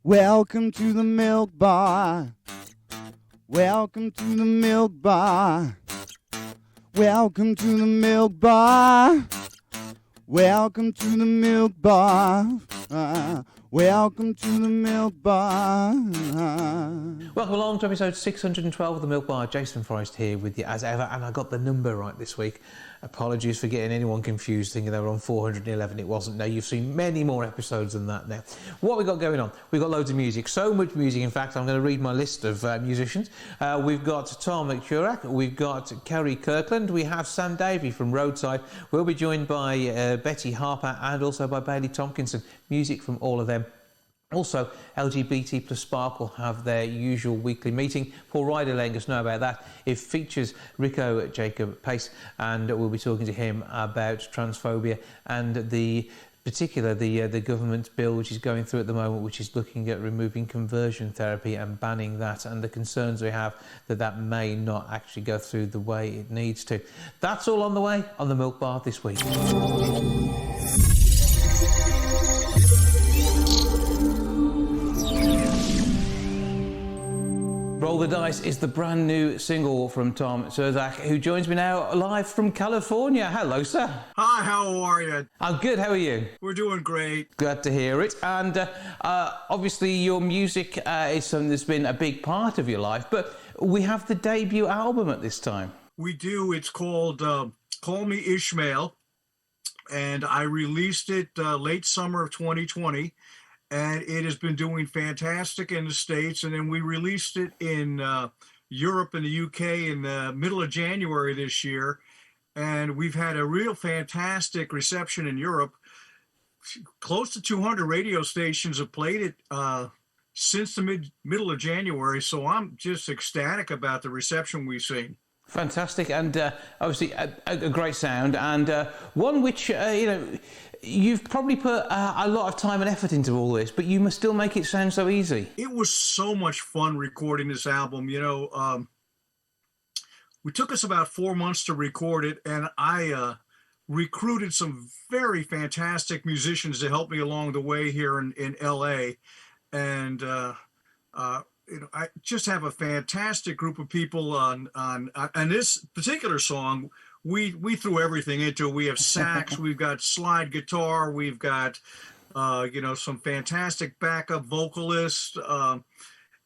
Welcome to the milk bar. Welcome to the milk bar. Welcome to the milk bar. Welcome to the milk bar. Welcome to the milk bar. Welcome along to episode 612 of the Milk Bar. Jason Forrest here with you as ever, and I got the number right this week. Apologies for getting anyone confused thinking they were on 411. It wasn't. No, you've seen many more episodes than that now. What we got going on? We've got loads of music, so much music in fact I'm going to read my list of musicians. We've got Tom Ciurczak, we've got Kari Kirkland, we have Sam Davey from Roadside. We'll be joined by Betty Harper and also by Bailey Tomkinson. Music from all of them. Also, LGBT Sparkles have their usual weekly meeting. Paul Ryder letting us know about that. It features Rico Jacob Chace, and we'll be talking to him about transphobia and the government bill which is going through at the moment, which is looking at removing conversion therapy and banning that, and the concerns we have that that may not actually go through the way it needs to. That's all on the way on the Milk Bar this week. Roll the Dice is the brand new single from Tom Ciurczak, who joins me now live from California. Hello, sir. Hi, how are you? I'm good, how are you? We're doing great. Glad to hear it. And obviously your music is something that's been a big part of your life, but we have the debut album at this time. We do. It's called Call Me Ishmael, and I released it late summer of 2020. And it has been doing fantastic in the States. And then we released it in Europe and the UK in the middle of January this year. And we've had a real fantastic reception in Europe. Close to 200 radio stations have played it since the middle of January. So I'm just ecstatic about the reception we've seen. Fantastic, and obviously a great sound, and one which, you've probably put a lot of time and effort into all this, but you must still make it sound so easy. It was so much fun recording this album. We took us about 4 months to record it, and I recruited some very fantastic musicians to help me along the way here in LA, and I just have a fantastic group of people on this particular song. We threw everything into it. We have sax, we've got slide guitar, we've got some fantastic backup vocalists, and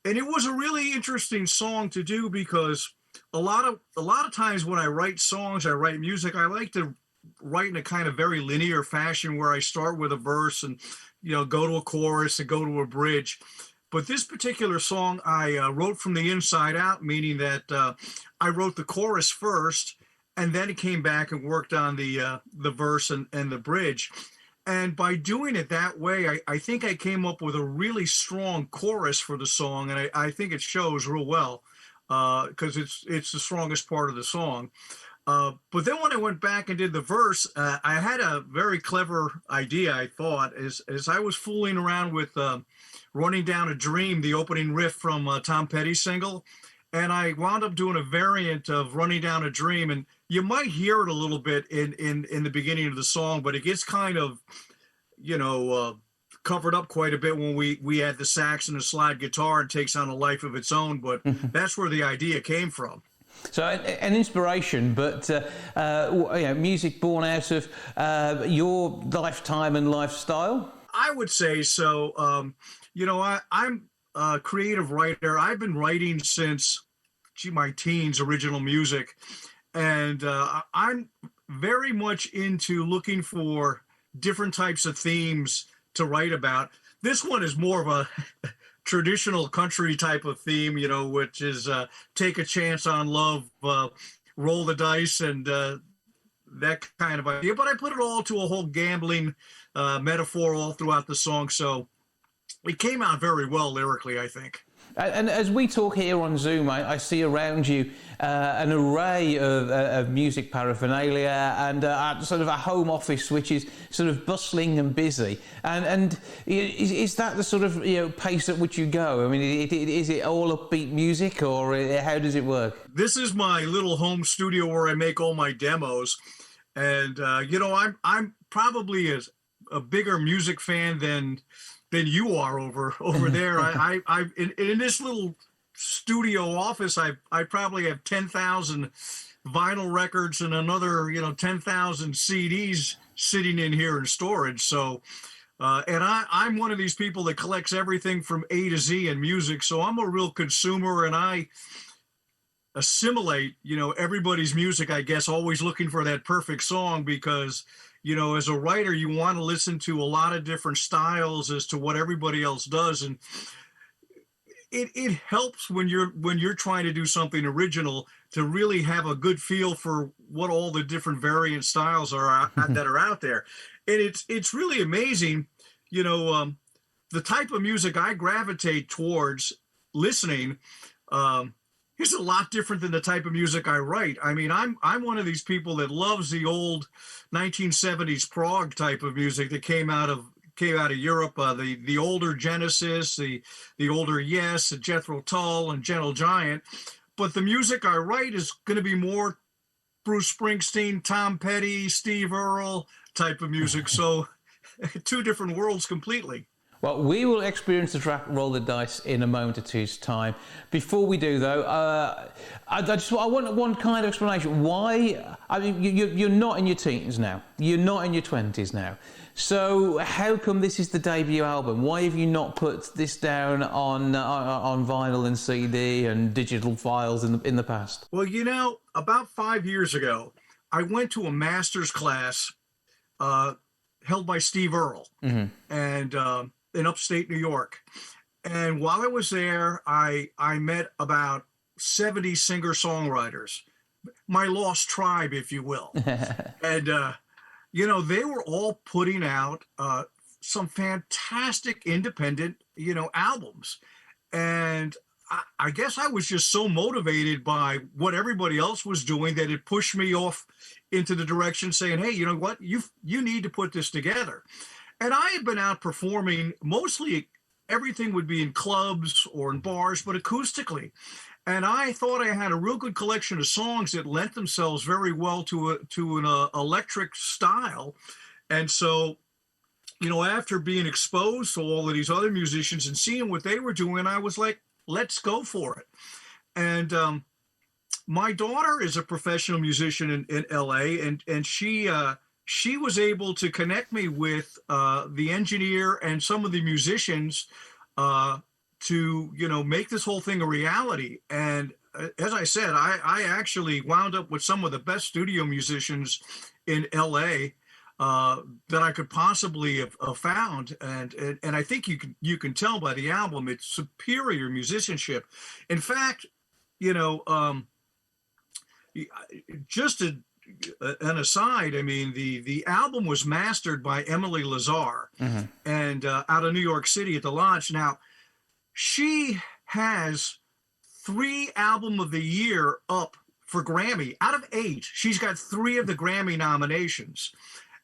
it was a really interesting song to do because a lot of times when I write songs, I write music, I like to write in a kind of very linear fashion where I start with a verse and go to a chorus and go to a bridge. But this particular song I wrote from the inside out, meaning that I wrote the chorus first, and then it came back and worked on the verse and the bridge. And by doing it that way, I think I came up with a really strong chorus for the song, and I think it shows real well because it's the strongest part of the song. But then when I went back and did the verse, I had a very clever idea, I thought, as I was fooling around with Running Down a Dream, the opening riff from Tom Petty's single, and I wound up doing a variant of Running Down a Dream, and you might hear it a little bit in the beginning of the song, but it gets kind of, covered up quite a bit when we add the sax and the slide guitar and takes on a life of its own, but that's where the idea came from. So an inspiration, but music born out of your lifetime and lifestyle? I would say so. I'm a creative writer. I've been writing since, my teens, original music. And I'm very much into looking for different types of themes to write about. This one is more of a traditional country type of theme, which is take a chance on love, roll the dice, and that kind of idea. But I put it all to a whole gambling metaphor all throughout the song. So it came out very well lyrically, I think. And as we talk here on Zoom, I see around you an array of music paraphernalia and sort of a home office which is sort of bustling and busy. And is that the sort of pace at which you go? I mean, is it all upbeat music, or how does it work? This is my little home studio where I make all my demos, and I'm probably a bigger music fan than you are over there. I in this little studio office, I probably have 10,000 vinyl records and another 10,000 CDs sitting in here in storage. So and I'm one of these people that collects everything from A to Z in music. So I'm a real consumer, and I assimilate everybody's music, I guess, always looking for that perfect song, because as a writer, you want to listen to a lot of different styles as to what everybody else does. And it helps when you're trying to do something original to really have a good feel for what all the different variant styles are that are out there. And it's really amazing, the type of music I gravitate towards listening is a lot different than the type of music I write. I mean, I'm one of these people that loves the old 1970s prog type of music that came out of Europe, the older Genesis, the older Yes, Jethro Tull, and Gentle Giant. But the music I write is going to be more Bruce Springsteen, Tom Petty, Steve Earle type of music. So two different worlds completely. Well, we will experience the track Roll the Dice in a moment or two's time. Before we do, though, I want one kind of explanation. Why? I mean, you're not in your teens now. You're not in your 20s now. So how come this is the debut album? Why have you not put this down on vinyl and CD and digital files in the past? Well, about 5 years ago, I went to a master's class held by Steve Earle. Mm-hmm. And in upstate New York. And while I was there, I met about 70 singer-songwriters, my lost tribe, if you will. And, they were all putting out some fantastic independent, albums. And I guess I was just so motivated by what everybody else was doing that it pushed me off into the direction saying, hey, you know what, you need to put this together. And I had been out performing, mostly everything would be in clubs or in bars, but acoustically. And I thought I had a real good collection of songs that lent themselves very well to an electric style. And so, after being exposed to all of these other musicians and seeing what they were doing, I was like, let's go for it. And my daughter is a professional musician in LA, and she was able to connect me with the engineer and some of the musicians to, make this whole thing a reality. And as I said, I actually wound up with some of the best studio musicians in LA that I could possibly have found. And I think you can tell by the album, it's superior musicianship. In fact, just an aside, I mean, the album was mastered by Emily Lazar, mm-hmm. and out of New York City at the Lodge. Now, she has 3 Album of the Year up for Grammy. Out of 8, she's got 3 of the Grammy nominations.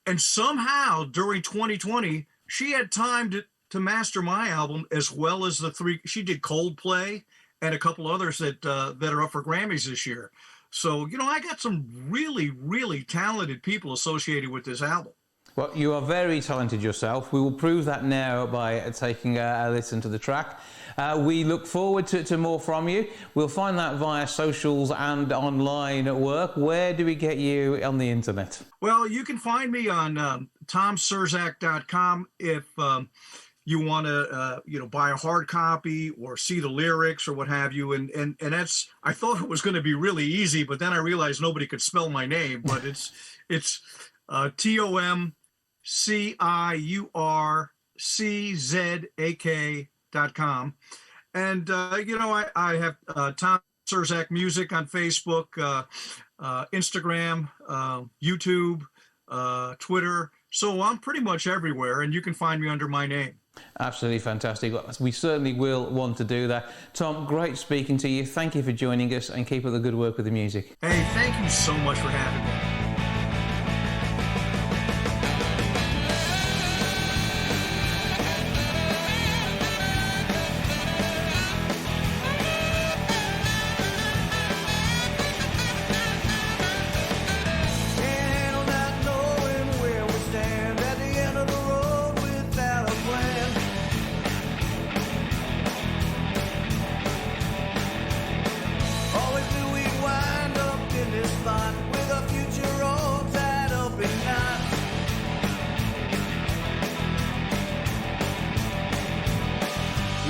And somehow, during 2020, she had time to master my album as well as the 3. She did Coldplay and a couple others that are up for Grammys this year. So, I got some really, really talented people associated with this album. Well, you are very talented yourself. We will prove that now by taking a listen to the track. We look forward to more from you. We'll find that via socials and online at work. Where do we get you on the internet? Well, you can find me on tomciurczak.com if you want to, buy a hard copy or see the lyrics or what have you. And that's, I thought it was going to be really easy, but then I realized nobody could spell my name, but it's TomCiurczak.com. And, I have Tom Ciurczak Music on Facebook, Instagram, YouTube, Twitter. So I'm pretty much everywhere, and you can find me under my name. Absolutely fantastic. We certainly will want to do that. Tom, great speaking to you. Thank you for joining us, and keep up the good work with the music. Hey, thank you so much for having me. Can't handle not knowing where we stand at the end of the road.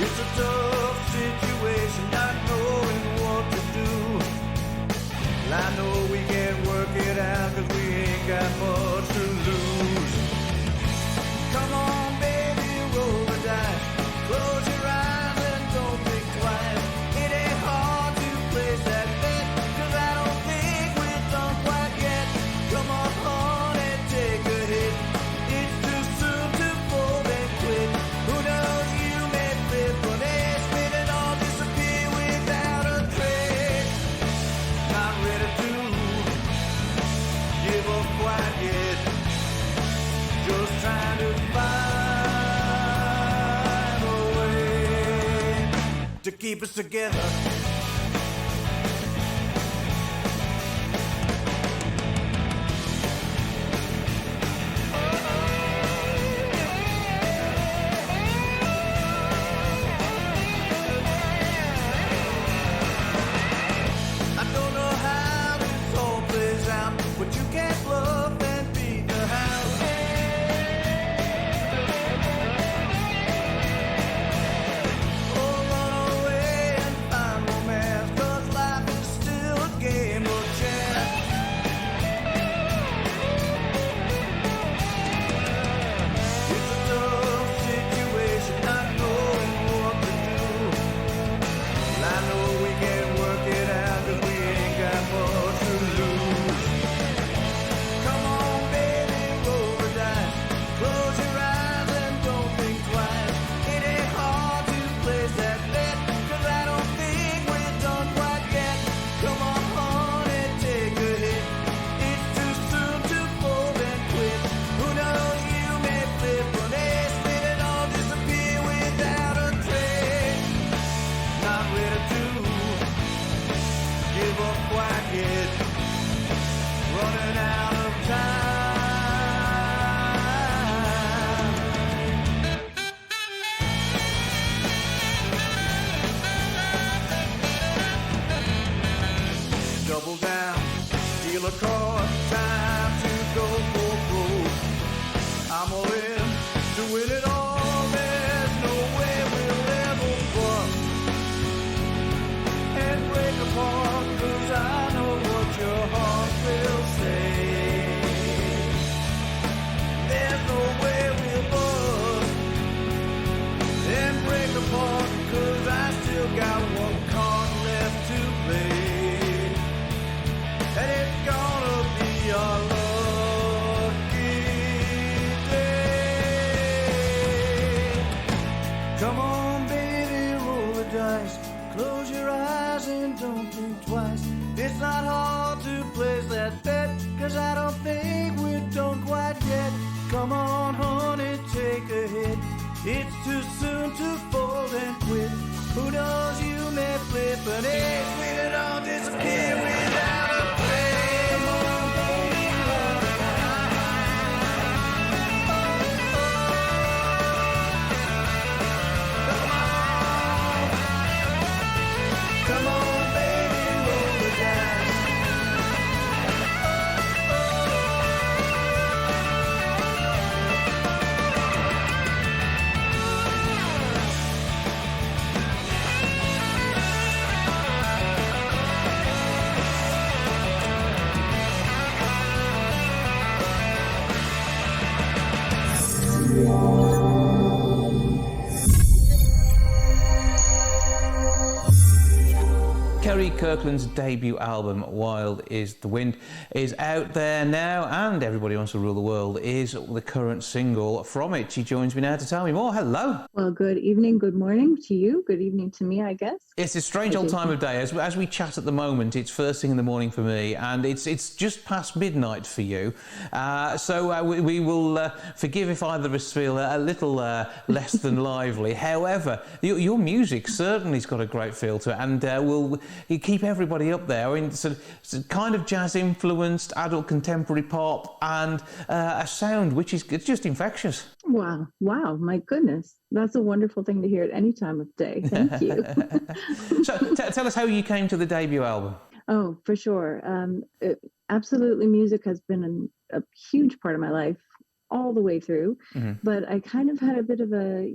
It's a tough situation, not knowing what to do. Well, I know we can work it out, 'cause we ain't got much to lose. Come on, baby, roll the dice. Close your eyes and don't think twice. It ain't hard to place that bet, 'cause I don't think we're done quite yet. Come on, honey, take a hit. It's too soon to fold and quit. Who knows, you may flip an ace, spin it all, disappear without a trace. Not ready to give up quite yet. Just trying to find a way to keep us together. I don't know how this all plays out, but you can't bluff and beat the house. Oh, run away and find romance, 'cause life is still a game of chance. It's a tough situation, not knowing what to do. Well, I know we can work it out, 'cause we ain't got much to lose. Come on, baby, roll the dice. Close your eyes and don't think twice. It ain't hard to place that bet, 'cause I don't think we're done quite yet. Come on, honey, take a hit. It's too soon to fold and quit. Who knows, you may flip an ace, spin it all, disappear without a trace. Not ready to give up quite yet. Running out of time. Double down, deal a card, time to go for broke. I'm all in to win it all. There's no way we'll ever bust and break apart, 'cause I know what your heart will say. There's no way we'll bust and break apart, 'cause I still got one card left to play. And it's gonna be our lucky day. Come on, baby, roll the dice. Close your eyes and don't think twice. It's not hard to place that bet, 'cause I don't think we're done quite yet. Come on, honey, take a hit. It's too soon to fold and quit. Who knows, you may flip an ace, spin it all, disappear without a trace. Come on, baby, roll the dice. Come on, baby, roll the dice. Kari Kirkland's debut album, Wild is the Wind, is out there now, and Everybody Wants to Rule the World is the current single from it. She joins me now to tell me more. Hello. Well, good evening, good morning to you. Good evening to me, I guess. It's a strange old time of day. As we chat at the moment, it's first thing in the morning for me, and it's just past midnight for you. So we will forgive if either of us feel a little less than lively. However, your music certainly's got a great feel to it, and you keep everybody up there. I mean, sort of kind of jazz-influenced, adult contemporary pop, and a sound which is just infectious. Wow, my goodness. That's a wonderful thing to hear at any time of day. Thank you. So tell us how you came to the debut album. Oh, for sure. Absolutely, music has been a huge part of my life all the way through. Mm-hmm. But I kind of had a bit of a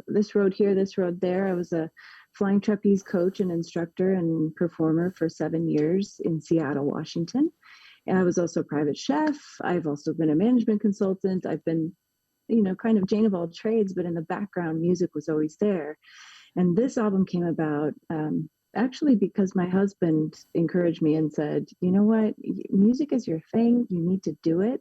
this road here, this road there. I was a flying trapeze coach and instructor and performer for 7 years in Seattle, Washington. And I was also a private chef. I've also been a management consultant. I've been, kind of Jane of all trades, but in the background, music was always there. And this album came about actually because my husband encouraged me and said, you know what, music is your thing. You need to do it.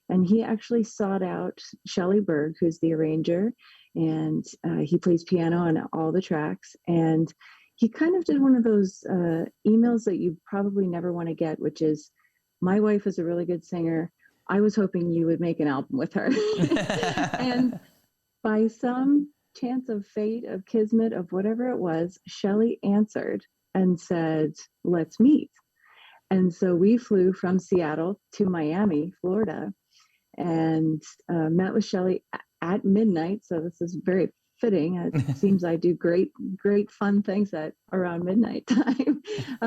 And he actually sought out Shelley Berg, who's the arranger, and he plays piano on all the tracks. And he kind of did one of those emails that you probably never want to get, which is, my wife is a really good singer. I was hoping you would make an album with her. And by some chance of fate, of kismet, of whatever it was, Shelley answered and said, let's meet. And so we flew from Seattle to Miami, Florida, and met with Shelley at midnight. So this is very fitting. It seems I do great fun things at around midnight time.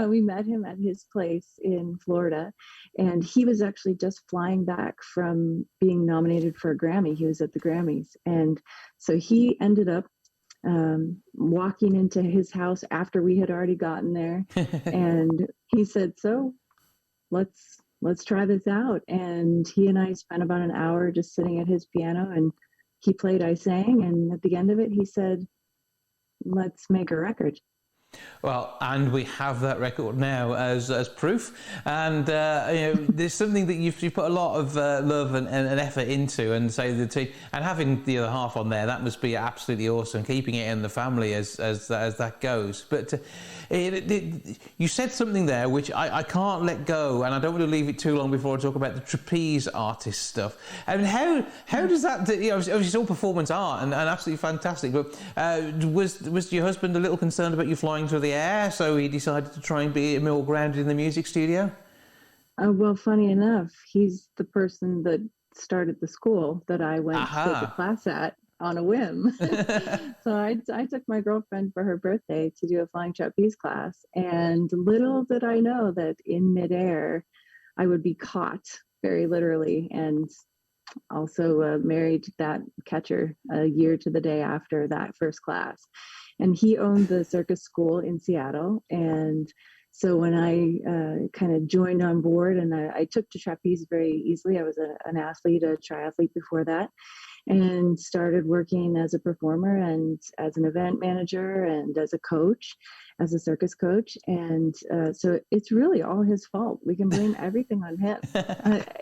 We met him at his place in Florida, and he was actually just flying back from being nominated for a Grammy. He was at the Grammys. And so he ended up walking into his house after we had already gotten there. And he said, so let's try this out. And he and I spent about an hour just sitting at his piano, and he played, I sang, and at the end of it, he said, let's make a record. Well, and we have that record now as proof. And there's something that you've put a lot of love and effort into, and say the team, and having the other half on there, that must be absolutely awesome. Keeping it in the family as that goes. But you said something there which I can't let go, and I don't want to leave it too long before I talk about the trapeze artist stuff. I mean, how does that? Obviously it's all performance art and absolutely fantastic. But was your husband a little concerned about you flying through the air, so he decided to try and be more grounded in the music studio? Well, funny enough, he's the person that started the school that I went to take a class at on a whim. So I took my girlfriend for her birthday to do a flying trapeze class, and little did I know that in midair I would be caught, very literally, and also married that catcher a year to the day after that first class. And he owned the circus school in Seattle. And so when I kind of joined on board, and I took to trapeze very easily. I was an athlete, a triathlete before that, and started working as a performer and as an event manager and as a coach, as a circus coach. And so it's really all his fault. We can blame everything on him.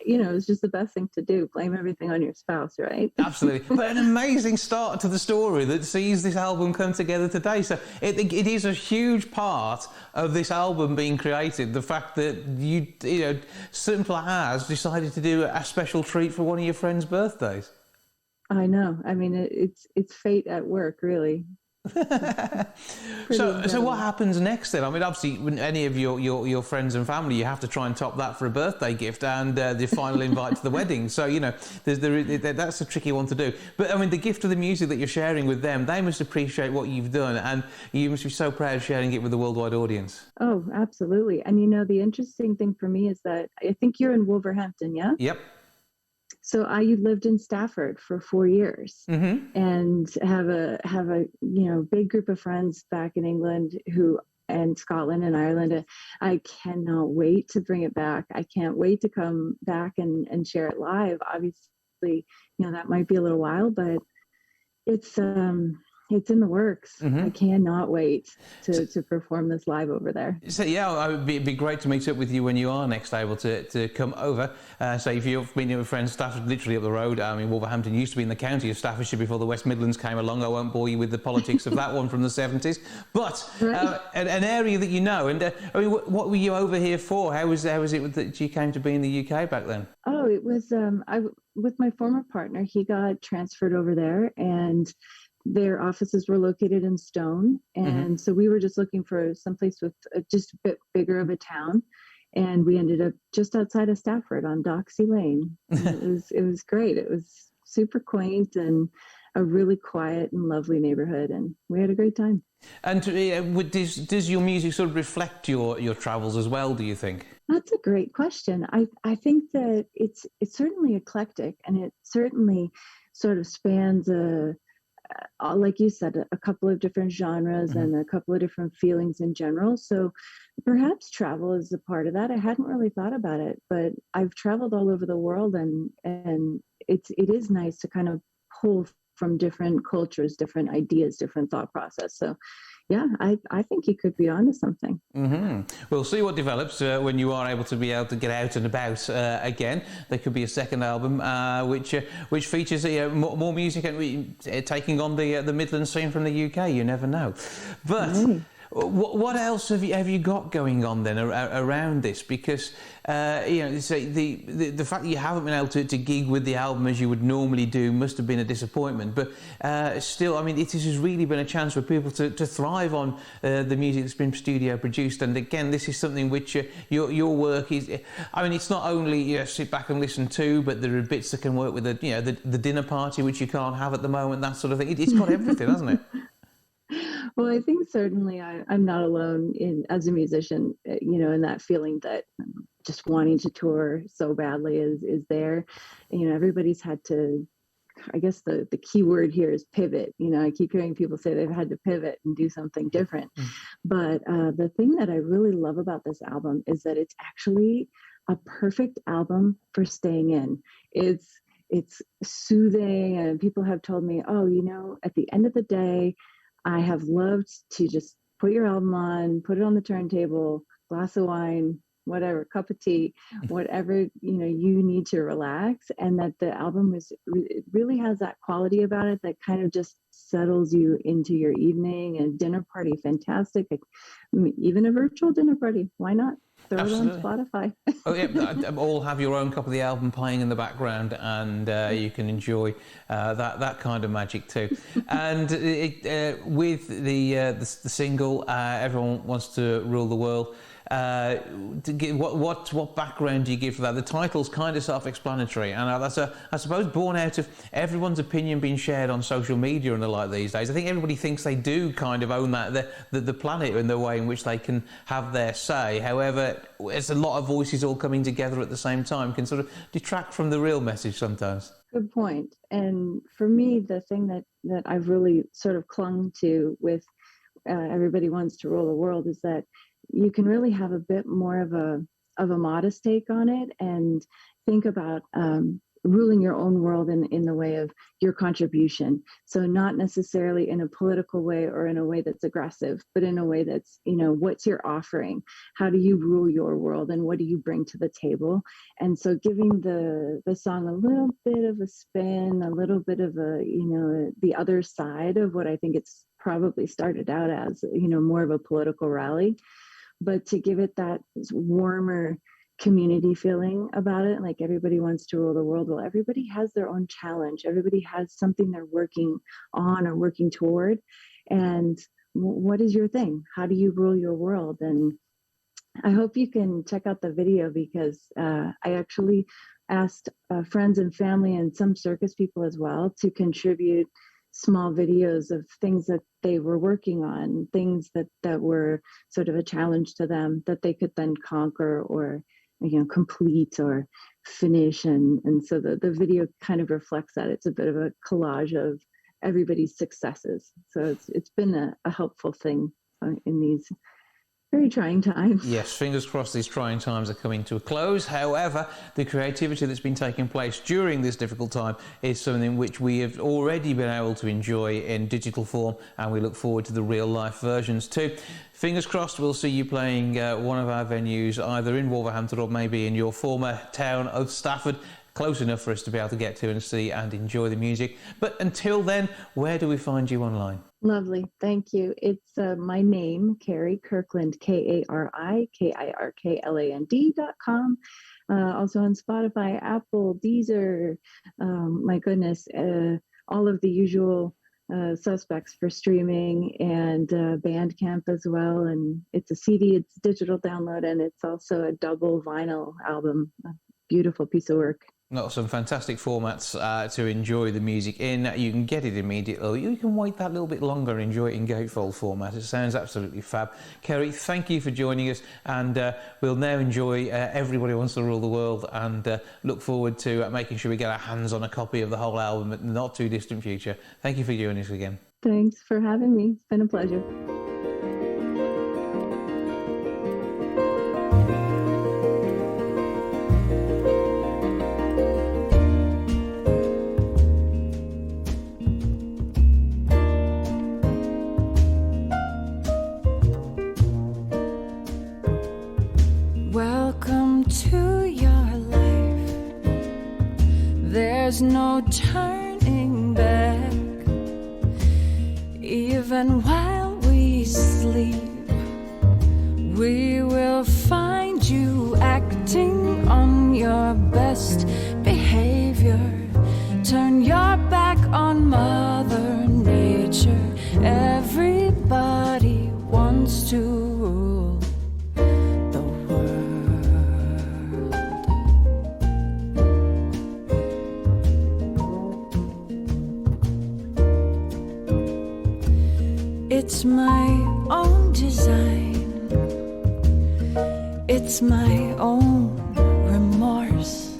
It's just the best thing to do. Blame everything on your spouse, right? Absolutely. But an amazing start to the story that sees this album come together today. So it is a huge part of this album being created. The fact that you Simple As decided to do a special treat for one of your friends' birthdays. I know. I mean, it's fate at work, really. So what happens next then? I mean, obviously, when any of your friends and family, you have to try and top that for a birthday gift and the final invite to the wedding. So that's a tricky one to do. But I mean, the gift of the music that you're sharing with them, they must appreciate what you've done, and you must be so proud of sharing it with the worldwide audience. Oh, absolutely. And the interesting thing for me is that I think you're in Wolverhampton, yeah? Yep. So I lived in Stafford for 4 years, and have a big group of friends back in England and Scotland and Ireland. I cannot wait to bring it back. I can't wait to come back and share it live. Obviously, that might be a little while, but it's in the works. I cannot wait to perform this live over there. So it'd be great to meet up with you when you are next able to come over. So if you've been with friends, Stafford literally up the road. I mean, Wolverhampton used to be in the county of Staffordshire before the West Midlands came along. I won't bore you with the politics of that one from the 70s. But an area that you know. And I mean, what were you over here for? How was it that you came to be in the UK back then? Oh, it was with my former partner. He got transferred over there, and their offices were located in Stone. And so we were just looking for someplace with just a bit bigger of a town. And we ended up just outside of Stafford on Doxey Lane. It was great. It was super quaint and a really quiet and lovely neighborhood. And we had a great time. And does your music sort of reflect your travels as well, do you think? That's a great question. I think that it's certainly eclectic, and it certainly sort of spans like you said, a couple of different genres and a couple of different feelings in general. So perhaps travel is a part of that. I hadn't really thought about it, but I've traveled all over the world, and it is nice to kind of pull from different cultures, different ideas, different thought process. So yeah, I think you could be onto something. We'll see what develops when you are able to get out and about again. There could be a second album which features more music and taking on the Midland scene from the UK. You never know. But what else have you got going on then around this? Because the fact that you haven't been able to gig with the album as you would normally do must have been a disappointment. But still, I mean, it has really been a chance for people to thrive on the music that's been studio produced. And again, this is something which your work is. I mean, it's not only sit back and listen to, but there are bits that can work with the dinner party, which you can't have at the moment. That sort of thing. It's got everything, hasn't it? Well, I think certainly I'm not alone as a musician, in that feeling that just wanting to tour so badly is there. Everybody's had to, I guess the key word here is pivot. I keep hearing people say they've had to pivot and do something different. But the thing that I really love about this album is that it's actually a perfect album for staying in. It's soothing, and people have told me, at the end of the day, I have loved to just put your album on, put it on the turntable, glass of wine, whatever, cup of tea, whatever, you need to relax. And that the album really has that quality about it that kind of just settles you into your evening. And dinner party, fantastic. Even a virtual dinner party, why not? Throw Absolutely. it on Spotify. Oh yeah, all have your own copy of the album playing in the background, and you can enjoy that kind of magic too. And with the single, Everyone Wants to Rule the World. What background do you give for that? The title's kind of self-explanatory, and that's I suppose born out of everyone's opinion being shared on social media and the like these days. I think everybody thinks they do kind of own the planet in the way in which they can have their say. However, it's a lot of voices all coming together at the same time can sort of detract from the real message sometimes. Good point. And for me, the thing that I've really sort of clung to with Everybody Wants to Rule the World is that you can really have a bit more of a modest take on it and think about ruling your own world in the way of your contribution. So not necessarily in a political way or in a way that's aggressive, but in a way that's, what's your offering? How do you rule your world, and what do you bring to the table? And so giving the song a little bit of a spin, a little bit of the other side of what I think it's probably started out as, more of a political rally, but to give it that warmer community feeling about it. Like Everybody Wants to Rule the World. Well, everybody has their own challenge. Everybody has something they're working on or working toward. And what is your thing? How do you rule your world? And I hope you can check out the video, because I actually asked friends and family and some circus people as well to contribute small videos of things that they were working on, things that were sort of a challenge to them that they could then conquer or complete or finish. And so the video kind of reflects that. It's a bit of a collage of everybody's successes. So it's been a helpful thing in these very trying times. Yes, fingers crossed these trying times are coming to a close. However, the creativity that's been taking place during this difficult time is something which we have already been able to enjoy in digital form, and we look forward to the real life versions too. Fingers crossed we'll see you playing one of our venues either in Wolverhampton or maybe in your former town of Stafford. Close enough for us to be able to get to and see and enjoy the music. But until then, where do we find you online? Lovely. Thank you. It's my name, Kari Kirkland, KariKirkland.com. Also on Spotify, Apple, Deezer, my goodness, all of the usual suspects for streaming, and Bandcamp as well. And it's a CD, it's digital download, and it's also a double vinyl album. A beautiful piece of work. Got some fantastic formats to enjoy the music in. You can get it immediately, or you can wait that little bit longer and enjoy it in gatefold format. It sounds absolutely fab. Kari, thank you for joining us, and we'll now enjoy Everybody Wants to Rule the World, and look forward to making sure we get our hands on a copy of the whole album in the not too distant future. Thank you for joining us again. Thanks for having me. It's been a pleasure. Welcome to your life. There's no turning back. Even while we sleep, we will find you acting on your best behavior. Turn your back on Mother Nature. Everybody wants to rule the world. It's my own design. It's my own remorse.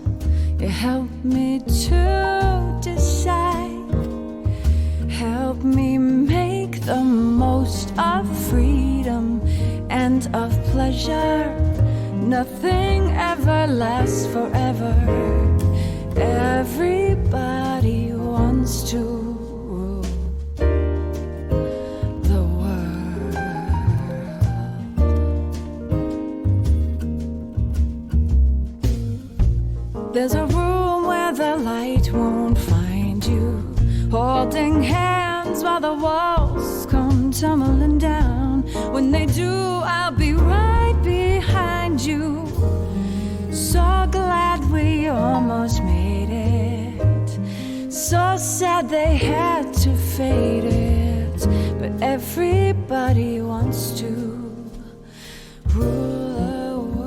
You help me to decide. Help me make the most of freedom and of pleasure. Nothing ever lasts forever. Everybody wants to rule the world. There's a room where the light won't find you, holding hands while the walls come tumbling down. When they do, I'll be right behind you. So glad we almost made it. So sad they had to fade it. But everybody wants to rule the world.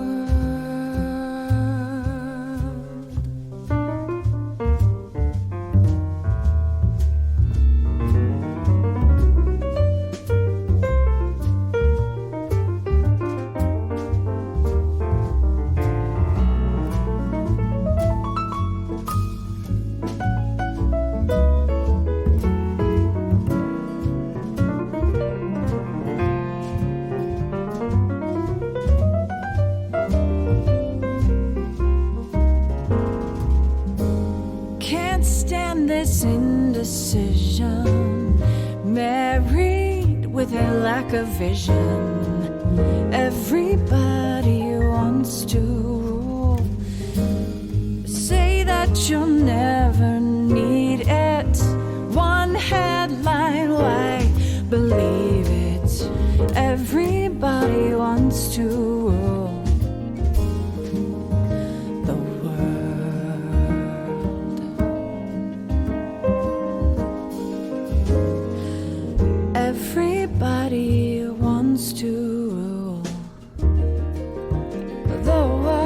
Can't stand this indecision, married with a lack of vision. Everybody wants to rule. Say that you'll never need it. One headline, why believe it? Everybody wants to rule the world. Everybody wants to rule the world.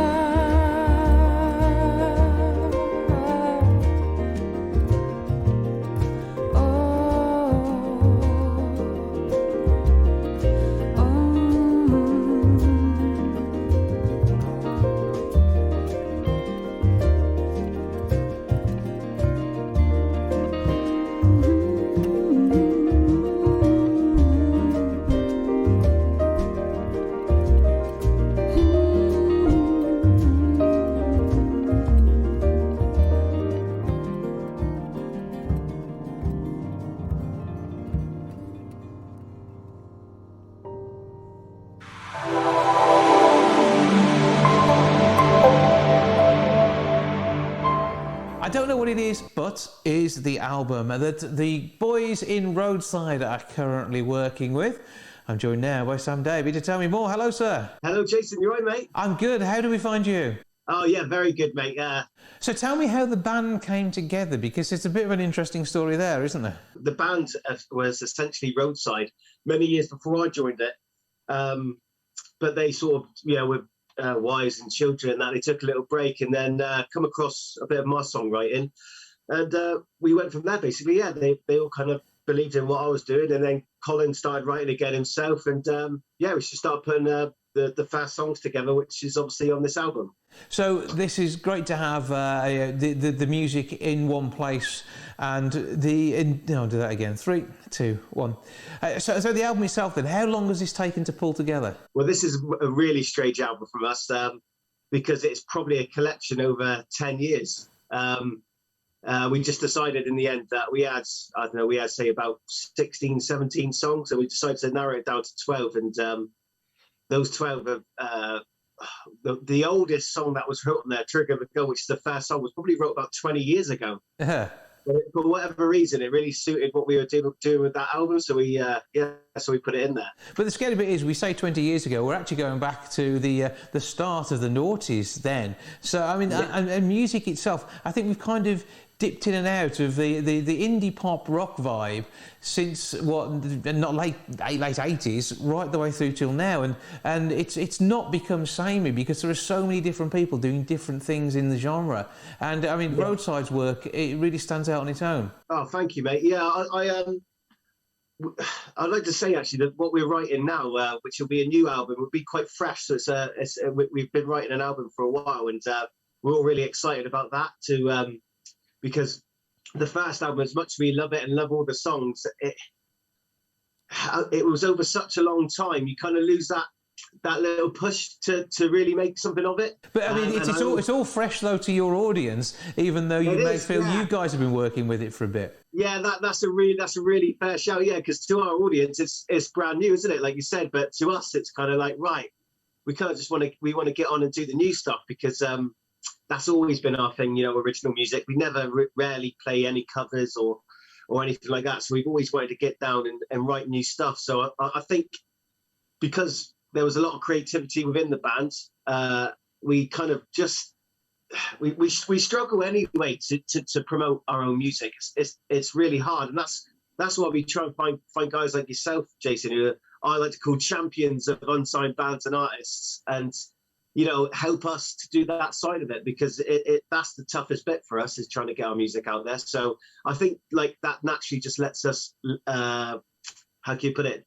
I don't know what it is, but is the album that the boys in Roadside are currently working with. I'm joined now by Sam Davey to tell me more. Hello, sir. Hello, Jason. You all right, mate? I'm good. How do we find you? Oh, yeah, very good, mate. So tell me how the band came together, because it's a bit of an interesting story there, isn't there? The band was essentially Roadside many years before I joined it. But they sort of, were wives and children, and that they took a little break, and then come across a bit of my songwriting, and we went from there. Basically, yeah, they all kind of believed in what I was doing, and then Colin started writing again himself, and yeah, we should start putting the fast songs together, which is obviously on this album. So this is great to have the music in one place, and I'll do that again. 3, 2, 1. So the album itself, then, how long has this taken to pull together? Well, this is a really strange album from us, because it's probably a collection over 10 years. We just decided in the end that we had say about 16, 17 songs, and we decided to narrow it down to 12, and those 12 are the oldest song that was wrote on there, Trigger the Go, which is the first song, was probably wrote about 20 years ago. Uh-huh. But for whatever reason, it really suited what we were doing with that album, so we put it in there. But the scary bit is, we say 20 years ago, we're actually going back to the start of the noughties then. So I mean, and music itself, I think we've kind of dipped in and out of the indie pop rock vibe since not late 80s right the way through till now, and it's not become samey because there are so many different people doing different things in the genre, and I mean, Roadside's work, it really stands out on its own. Oh, thank you, mate. Yeah, I'd like to say actually that what we're writing now, which will be a new album, will be quite fresh. So we've been writing an album for a while, and we're all really excited about that too. Because the first album, as much as we love it and love all the songs, it was over such a long time. You kind of lose that little push to really make something of it. But I mean, it's all fresh though to your audience, even though you may feel you guys have been working with it for a bit. Yeah, that's a really fair shout. Yeah, because to our audience, it's brand new, isn't it? Like you said, but to us, it's kind of like, right, we kind of just want to get on and do the new stuff, because that's always been our thing, original music. We never rarely play any covers or anything like that. So we've always wanted to get down and write new stuff. So I think because there was a lot of creativity within the band, we kind of just we struggle anyway to promote our own music. It's really hard, and that's why we try and find guys like yourself, Jason, who I like to call champions of unsigned bands and artists, and help us to do that side of it, because that's the toughest bit for us, is trying to get our music out there. So I think like that naturally just lets us, how can you put it?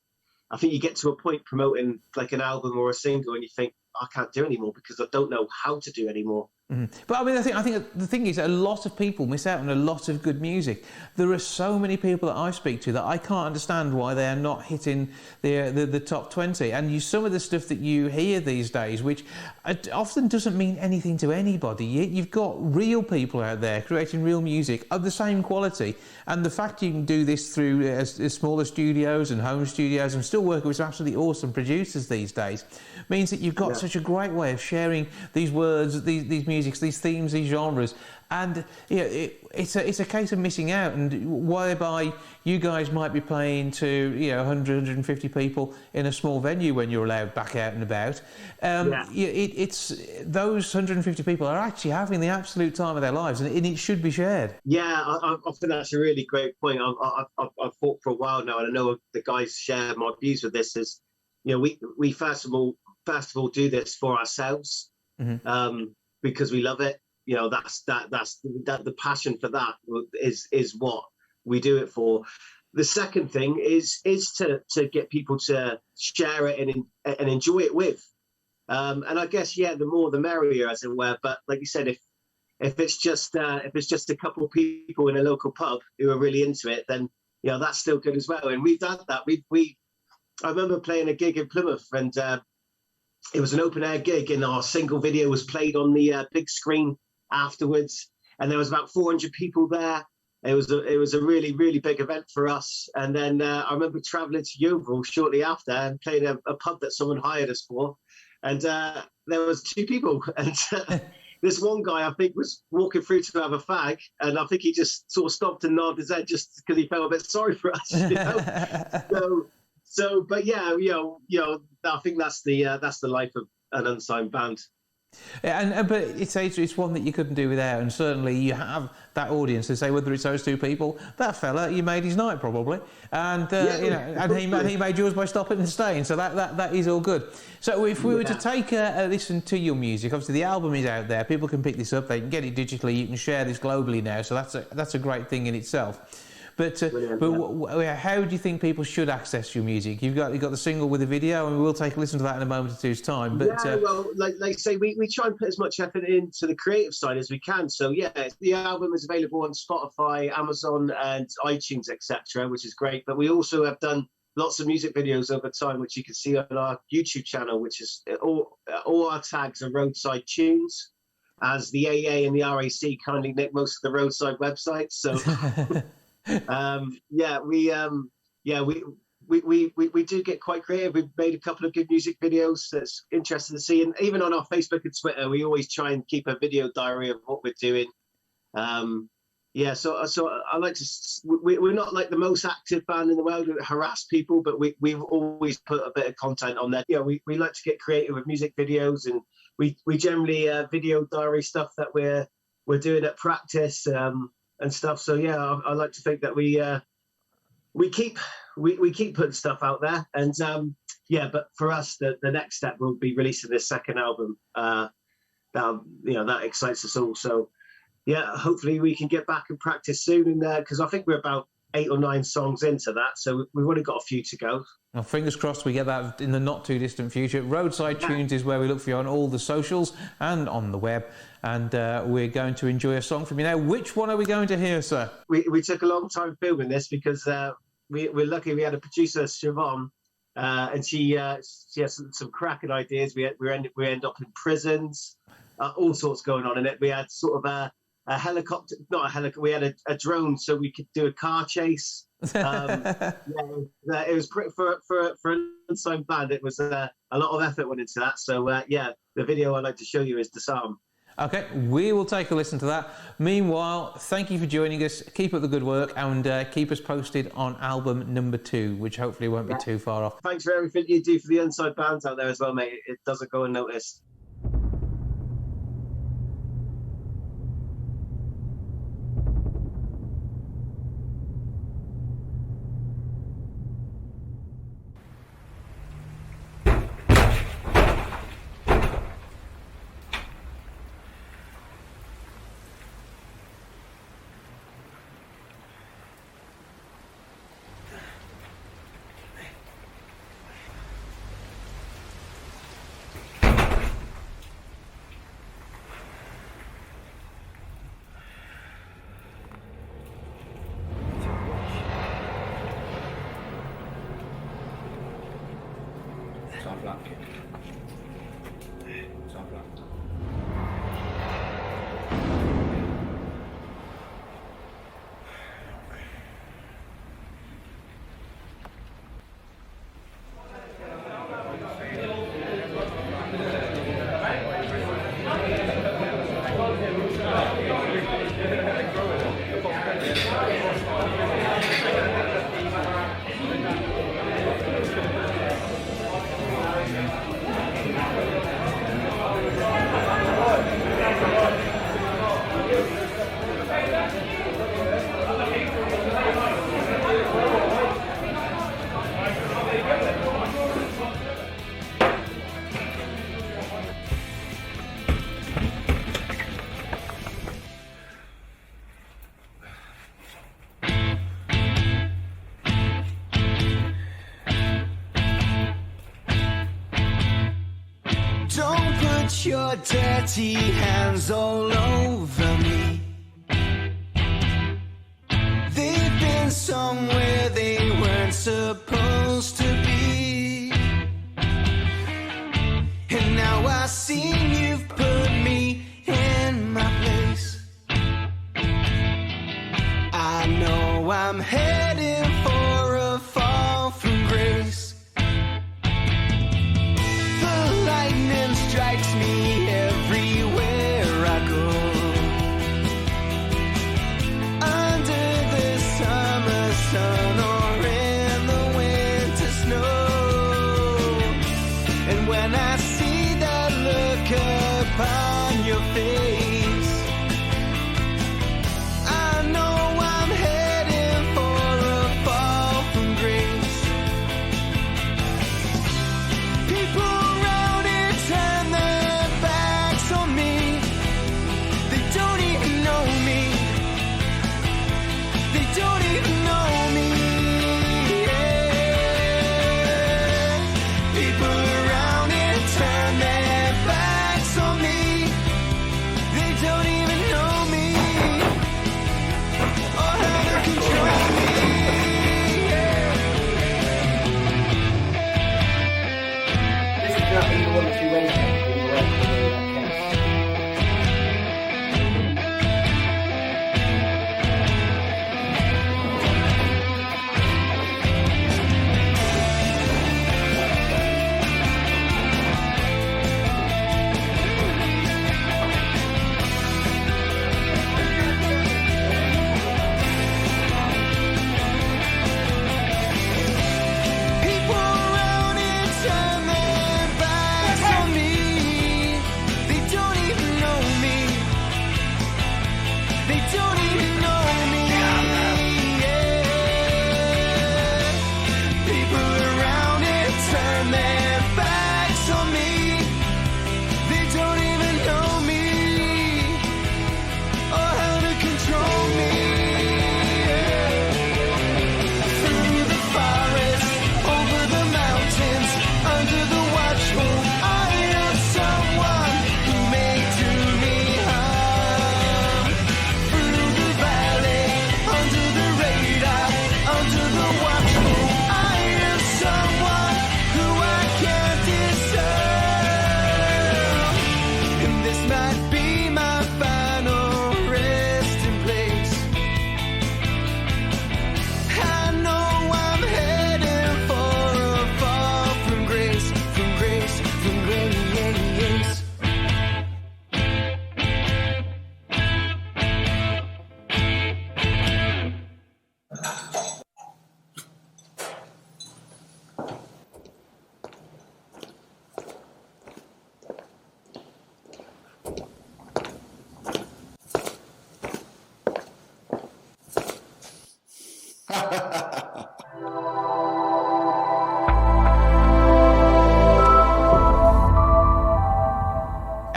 I think you get to a point promoting like an album or a single and you think, I can't do anymore because I don't know how to do anymore. Mm-hmm. But I mean, I think the thing is, a lot of people miss out on a lot of good music. There are so many people that I speak to that I can't understand why they are not hitting the top 20. And some of the stuff that you hear these days, which often doesn't mean anything to anybody. You've got real people out there creating real music of the same quality. And the fact you can do this through as smaller studios and home studios and still working with some absolutely awesome producers these days means that you've got such a great way of sharing these words, these musics, these themes, these genres, and it's a case of missing out, and whereby you guys might be playing to 100, 150 people in a small venue when you're allowed back out and about. It's those 150 people are actually having the absolute time of their lives, and it should be shared. Yeah, I think that's a really great point. I've thought for a while now, and I know the guys share my views with this. Is we first of all do this for ourselves, because we love it. That's the passion for that is what we do it for. The second thing is to get people to share it and enjoy it with. And I guess the more the merrier, as it were. But like you said, if it's just a couple of people in a local pub who are really into it, then that's still good as well. And we've done that. I remember playing a gig in Plymouth, and it was an open air gig, and our single video was played on the big screen afterwards, and there was about 400 people there. It was a really, really big event for us. And then I remember traveling to Yeovil shortly after and playing a pub that someone hired us for, and there was 2 people, and this one guy I think was walking through to have a fag, and I think he just sort of stopped and nodded his head just because he felt a bit sorry for us. So, but I think that's the life of an unsigned band. But it's one that you couldn't do without, and certainly you have that audience to say whether it's those two people. That fella, you made his night probably, and he made yours by stopping and staying. So that is all good. So if we were to take a listen to your music, obviously the album is out there. People can pick this up. They can get it digitally. You can share this globally now. So that's a great thing in itself. But how do you think people should access your music? You've got the single with the video, and we'll take a listen to that in a moment or two's time. But well, like I say, we try and put as much effort into the creative side as we can. So the album is available on Spotify, Amazon, and iTunes, etc., which is great. But we also have done lots of music videos over time, which you can see on our YouTube channel, which is all our tags are Roadside Tunes, as the AA and the RAC kindly nick most of the Roadside websites. So. We do get quite creative. We've made a couple of good music videos that's interesting to see, and even on our Facebook and Twitter, we always try and keep a video diary of what we're doing. So I like to. We're not like the most active band in the world who harass people, but we've always put a bit of content on there. We like to get creative with music videos, and we generally video diary stuff that we're doing at practice. And stuff. So I like to think that we keep putting stuff out there, and but for us the next step will be releasing this second album. That excites us all. So hopefully we can get back and practice soon in there, because I think we're about 8 or 9 songs into that, so we've only got a few to go. Well, fingers crossed we get that in the not too distant future. Roadside Tunes is where we look for you on all the socials and on the web, and we're going to enjoy a song from you now. Which one are we going to hear, sir? We took a long time filming this because we're lucky we had a producer, Siobhan, and she has some cracking ideas. We end up in prisons, all sorts going on in it. We had sort of a helicopter, not a helicopter, we had a drone so we could do a car chase. It was for an unsigned band. It was a lot of effort went into that. So the video I'd like to show you is Disarm. Okay, we will take a listen to that. Meanwhile, thank you for joining us. Keep up the good work, and keep us posted on album number 2, which hopefully won't be too far off. Thanks for everything you do for the unsigned bands out there as well, mate. It doesn't go unnoticed. Your dirty hands all over me. They've been somewhere they weren't supposed to be. And now I see you've put me in my place. I know I'm heading for a fall from grace. The lightning strikes me everywhere I go. Under the summer sun.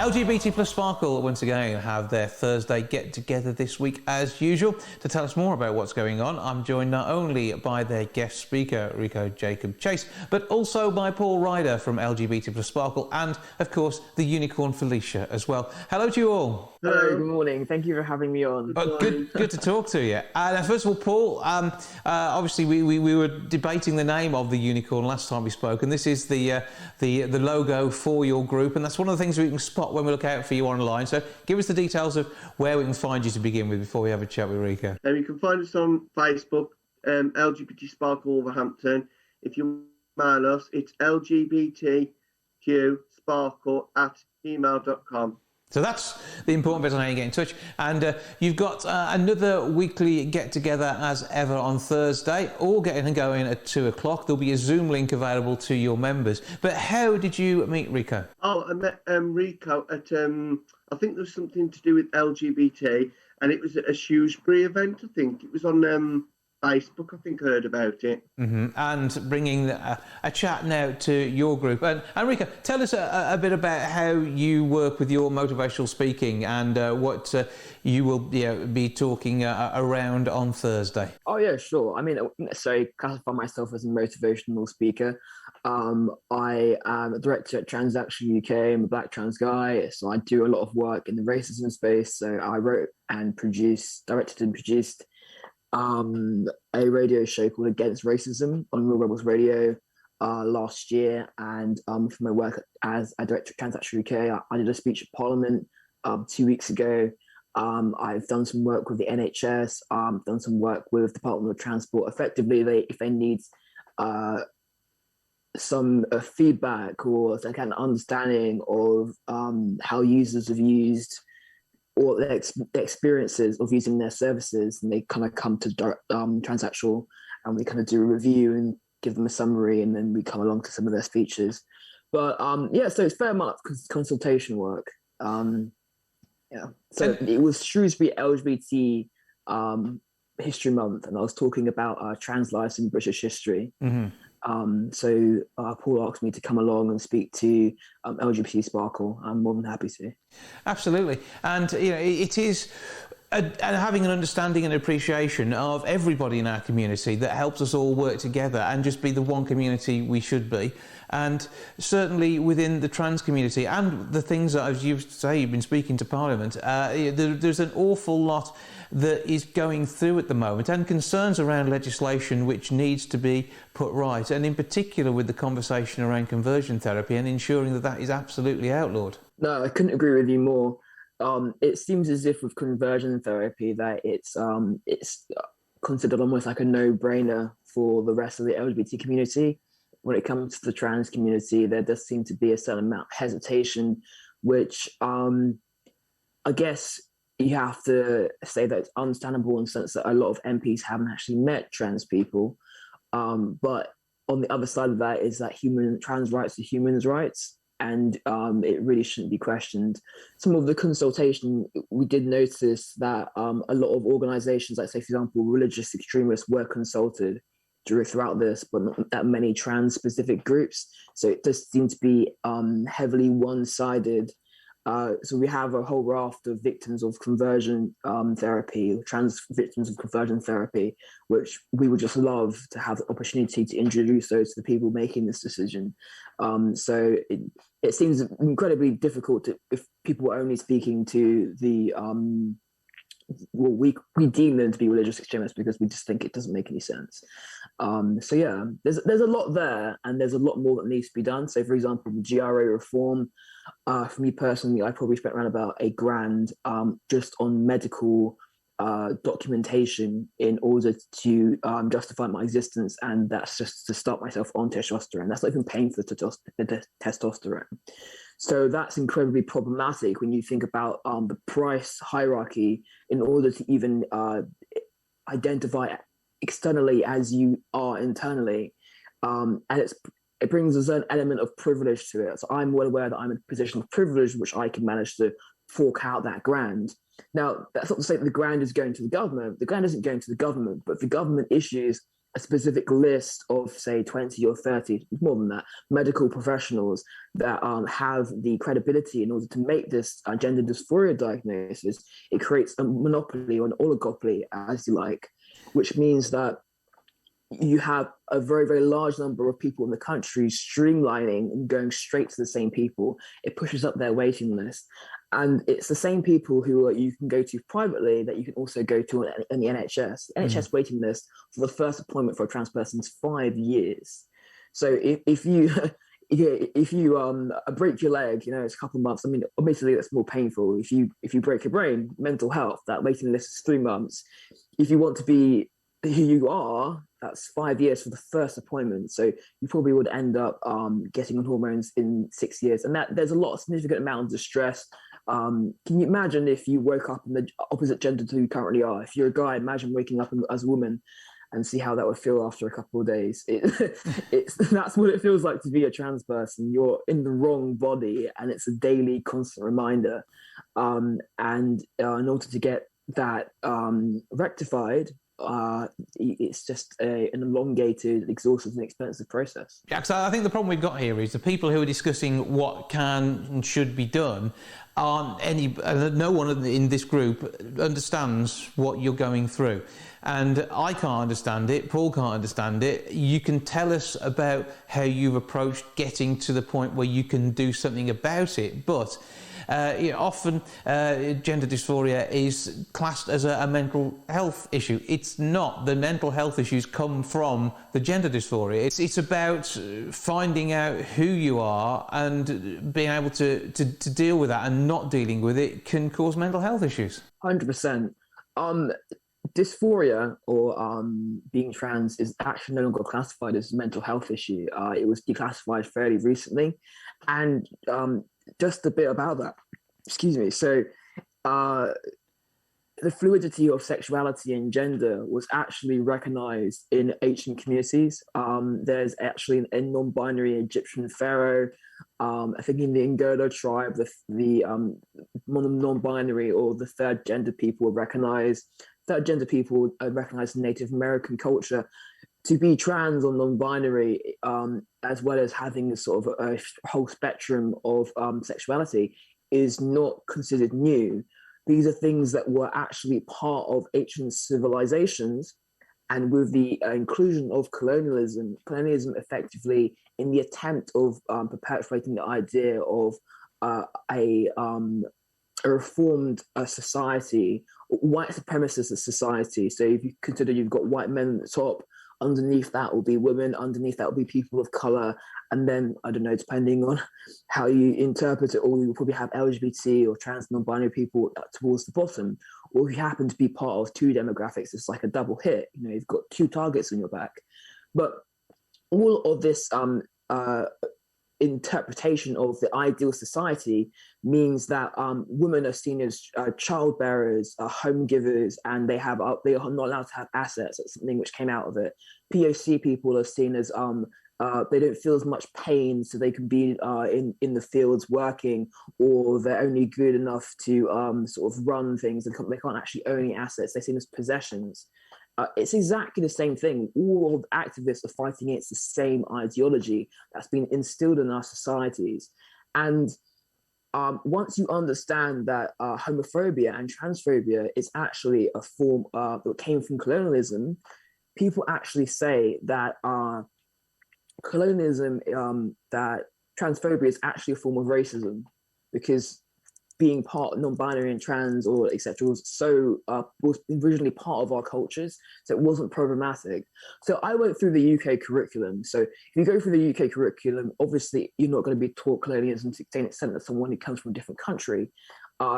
LGBT plus Sparkle once again have their Thursday get together this week as usual. To tell us more about what's going on, I'm joined not only by their guest speaker Rico Jacob Chace, but also by Paul Ryder from LGBT plus Sparkle, and of course the unicorn Felicia as well. Hello to you all. Hello, good morning. Thank you for having me on. Good to talk to you. First of all, Paul, obviously we were debating the name of the unicorn last time we spoke, and this is the logo for your group, and that's one of the things we can spot when we look out for you online. So give us the details of where we can find you to begin with before we have a chat with Rico. You can find us on Facebook, LGBT Sparkle Wolverhampton. If you mail us, it's lgbtqsparkle@gmail.com. So that's the important bit on how you get in touch. And you've got another weekly get-together as ever on Thursday, all getting and going at 2 o'clock. There'll be a Zoom link available to your members. But how did you meet Rico? Oh, I met Rico at, I think there was something to do with LGBT, and it was at a Shrewsbury event, I think. It was on Facebook, I think I heard about it. Mm-hmm. And bringing a chat now to your group. And Rico, tell us a bit about how you work with your motivational speaking and what you will be talking around on Thursday. Oh, yeah, sure. I mean, I wouldn't necessarily classify myself as a motivational speaker. I am a director at Transaction UK. I'm a black trans guy, so I do a lot of work in the racism space. So I wrote and directed and produced a radio show called Against Racism on Real Rebels Radio last year, and for my work as a director of Transaction UK, I did a speech at Parliament 2 weeks ago. I've done some work with the NHS, done some work with the Department of Transport. Effectively, if they need some feedback or some kind of understanding of how users have used or their experiences of using their services, and they kind of come to Transactional, and we kind of do a review and give them a summary, and then we come along to some of their features. But so it's fair amount of consultation work. So it was Shrewsbury LGBT History Month, and I was talking about trans lives in British history. Mm-hmm. So Paul asked me to come along and speak to LGBT Sparkle. I'm more than happy to. Absolutely. And, it is having an understanding and appreciation of everybody in our community that helps us all work together and just be the one community we should be. And certainly within the trans community and the things that, as you say, you've been speaking to Parliament, there's an awful lot that is going through at the moment, and concerns around legislation which needs to be put right, and in particular with the conversation around conversion therapy and ensuring that that is absolutely outlawed. No, I couldn't agree with you more. It seems as if with conversion therapy that it's considered almost like a no-brainer for the rest of the LGBT community. When it comes to the trans community, there does seem to be a certain amount of hesitation, which I guess you have to say that it's understandable in the sense that a lot of MPs haven't actually met trans people. But on the other side of that is that trans rights are human rights, and it really shouldn't be questioned. Some of the consultation, we did notice that a lot of organizations, like say, for example, religious extremists were consulted throughout this, but not that many trans-specific groups. So it does seem to be heavily one-sided. So we have a whole raft of victims of conversion therapy, trans victims of conversion therapy, which we would just love to have the opportunity to introduce those to the people making this decision. So it seems incredibly difficult if people are only speaking to the we deem them to be religious extremists because we just think it doesn't make any sense. So yeah, there's a lot there, and there's a lot more that needs to be done. So for example, the GRA reform, for me personally, I probably spent around about $1,000 just on medical documentation in order to justify my existence, and that's just to start myself on testosterone. That's not even paying for the testosterone. So that's incredibly problematic when you think about the price hierarchy in order to even identify externally as you are internally. And it brings a certain element of privilege to it. So I'm well aware that I'm in a position of privilege, which I can manage to fork out that grand. Now, that's not to say that the grand is going to the government. The grand isn't going to the government, but if the government issues a specific list of, say, 20 or 30, more than that, medical professionals that have the credibility in order to make this gender dysphoria diagnosis. It creates a monopoly or an oligopoly, as you like, which means that you have a very, very large number of people in the country streamlining and going straight to the same people. It pushes up their waiting list. And it's the same people who you can go to privately that you can also go to in the NHS. The NHS waiting list for the first appointment for a trans person is 5 years. So if you break your leg, it's a couple of months. I mean, obviously that's more painful. If you break your brain, mental health, that waiting list is 3 months. If you want to be who you are, that's 5 years for the first appointment. So you probably would end up getting on hormones in 6 years. And that there's a lot of significant amount of distress. Can you imagine if you woke up in the opposite gender to who you currently are? If you're a guy, imagine waking up as a woman and see how that would feel after a couple of days. That's what it feels like to be a trans person. You're in the wrong body, and it's a daily, constant reminder. And in order to get that rectified, it's just an elongated, exhaustive and expensive process. Yeah, because I think the problem we've got here is the people who are discussing what can and should be done no one in this group understands what you're going through. And I can't understand it, Paul can't understand it. You can tell us about how you've approached getting to the point where you can do something about it, but often gender dysphoria is classed as a mental health issue. It's not. The mental health issues come from the gender dysphoria. It's about finding out who you are and being able to deal with that, and not dealing with it can cause mental health issues. 100%. Dysphoria, or being trans, is actually no longer classified as a mental health issue. It was declassified fairly recently. And just a bit about that. Excuse me. So the fluidity of sexuality and gender was actually recognized in ancient communities. There's actually a non-binary Egyptian pharaoh. I think in the Ngolo tribe, the non-binary or the third gender people were recognized. Third gender people are recognized in Native American culture. To be trans or non-binary, as well as having a sort of a whole spectrum of sexuality, is not considered new. These are things that were actually part of ancient civilizations. And with the inclusion of colonialism effectively, in the attempt of perpetuating the idea of a reformed society, white supremacist society. So if you consider you've got white men at the top, underneath that will be women, underneath that will be people of color, and then, I don't know, depending on how you interpret it, or you'll probably have LGBT or trans non-binary people towards the bottom, or if you happen to be part of two demographics, it's like a double hit. You've got two targets on your back. But all of this interpretation of the ideal society means that women are seen as child bearers, home givers, and they are not allowed to have assets. That's something which came out of it. POC people are seen as they don't feel as much pain, so they can be in the fields working, or they're only good enough to sort of run things, and they can't actually own any assets. They're seen as possessions. It's exactly the same thing. All of activists are fighting against the same ideology that's been instilled in our societies. And once you understand that homophobia and transphobia is actually a form that came from colonialism, people actually say that colonialism, that transphobia is actually a form of racism, because being part non-binary and trans or etc. was originally part of our cultures, so it wasn't problematic. So I went through the UK curriculum. So if you go through the UK curriculum, obviously you're not going to be taught colonialism to the same extent as someone who comes from a different country.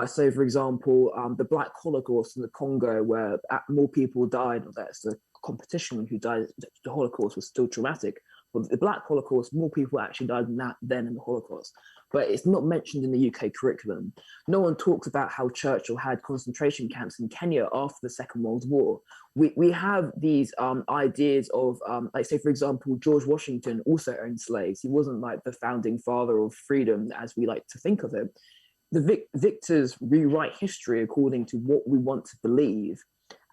So for example, the Black Holocaust in the Congo, where more people died, or that's the competition who died, the Holocaust was still traumatic. But the Black Holocaust, more people actually died than that then in the Holocaust. But it's not mentioned in the UK curriculum. No one talks about how Churchill had concentration camps in Kenya after the Second World War. We have these ideas of, like, say, for example, George Washington also owned slaves. He wasn't like the founding father of freedom as we like to think of it. The victors rewrite history according to what we want to believe.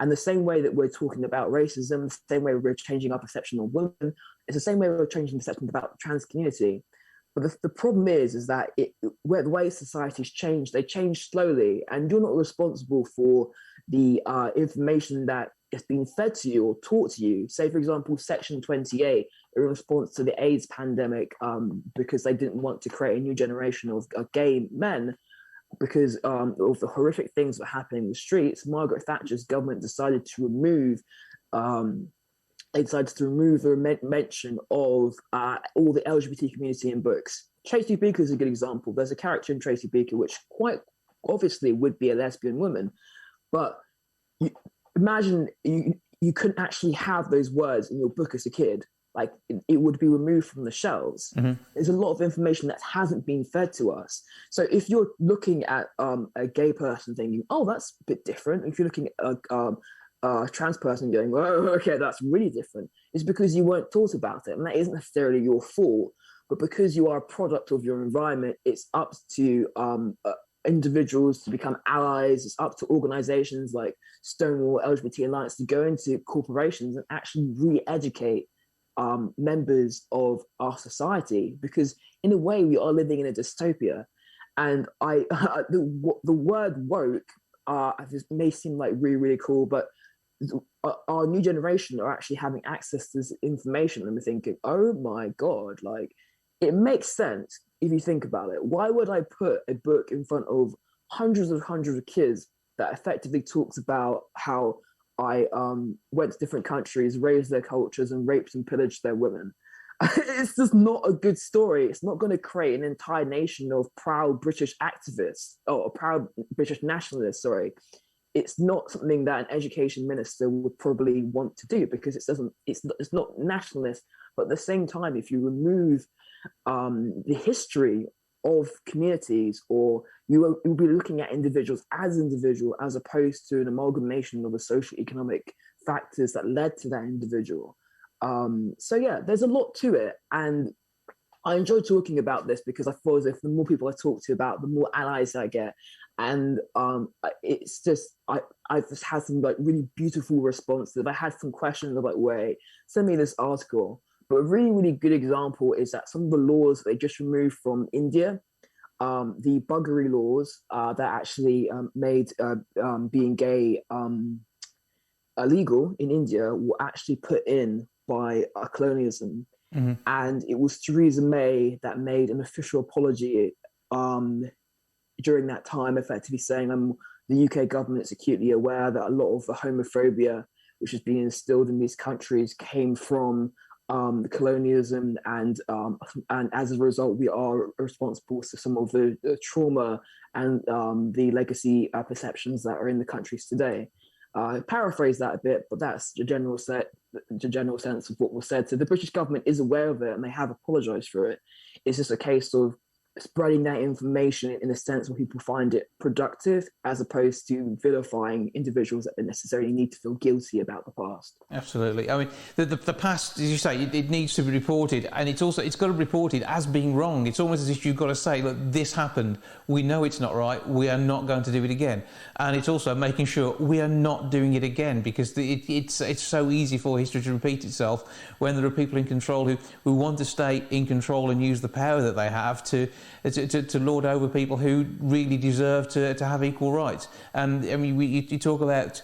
And the same way that we're talking about racism, the same way we're changing our perception of women, it's the same way we're changing perception about the trans community. But the problem is that where the way societies change, they change slowly, and you're not responsible for the information that is being fed to you or taught to you. Say, for example, Section 28, in response to the AIDS pandemic, because they didn't want to create a new generation of gay men, because of the horrific things that were happening in the streets, Margaret Thatcher's government decided to remove the mention of all the LGBT community in books. Tracy Beaker is a good example. There's a character in Tracy Beaker which quite obviously would be a lesbian woman, but imagine you couldn't actually have those words in your book as a kid. Like, it would be removed from the shelves. Mm-hmm. There's a lot of information that hasn't been fed to us. So if you're looking at a gay person thinking, oh, that's a bit different, if you're looking at a trans person going, oh, okay, that's really different, it's because you weren't taught about it. And that isn't necessarily your fault, but because you are a product of your environment, it's up to individuals to become allies. It's up to organizations like Stonewall LGBT Alliance to go into corporations and actually re-educate members of our society, because in a way we are living in a dystopia. And the word woke this may seem like really, really cool, but our new generation are actually having access to this information, and we're thinking, oh my God, like, it makes sense if you think about it. Why would I put a book in front of hundreds of kids that effectively talks about how I went to different countries, raised their cultures, and raped and pillaged their women? It's just not a good story. It's not going to create an entire nation of proud British activists, or proud British nationalists, sorry. It's not something that an education minister would probably want to do, because it's not nationalist. But at the same time, if you remove the history of communities, or you will be looking at individuals as opposed to an amalgamation of the social-economic factors that led to that individual. So yeah, there's a lot to it, and I enjoy talking about this because I feel as if the more people I talk to about, the more allies I get. And it's just, I've just had some like really beautiful responses. I had some questions of like, wait, send me this article. But a really, really good example is that some of the laws they just removed from India, the buggery laws that actually made being gay illegal in India, were actually put in by colonialism. Mm-hmm. And it was Theresa May that made an official apology during that time, effectively saying the UK government is acutely aware that a lot of the homophobia which has been instilled in these countries came from colonialism, and as a result, we are responsible for some of the trauma and the legacy perceptions that are in the countries today. Paraphrase that a bit, but that's the general sense of what was said. So the British government is aware of it, and they have apologised for it. It's just a case of spreading that information in a sense where people find it productive, as opposed to vilifying individuals that they necessarily need to feel guilty about the past. Absolutely. I mean, the past, as you say, it needs to be reported, and it's got to be reported as being wrong. It's almost as if you've got to say, look, this happened. We know it's not right. We are not going to do it again. And it's also making sure we are not doing it again, because it's so easy for history to repeat itself when there are people in control who want to stay in control and use the power that they have to lord over people who really deserve to have equal rights. And I mean, you talk about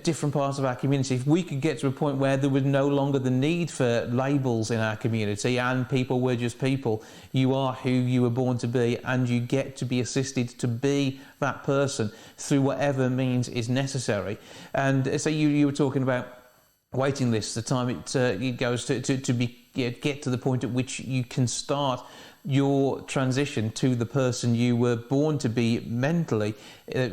different parts of our community. If we could get to a point where there was no longer the need for labels in our community, and people were just people, you are who you were born to be, and you get to be assisted to be that person through whatever means is necessary. And so you were talking about waiting lists, the time it goes to be get to the point at which you can start your transition to the person you were born to be mentally,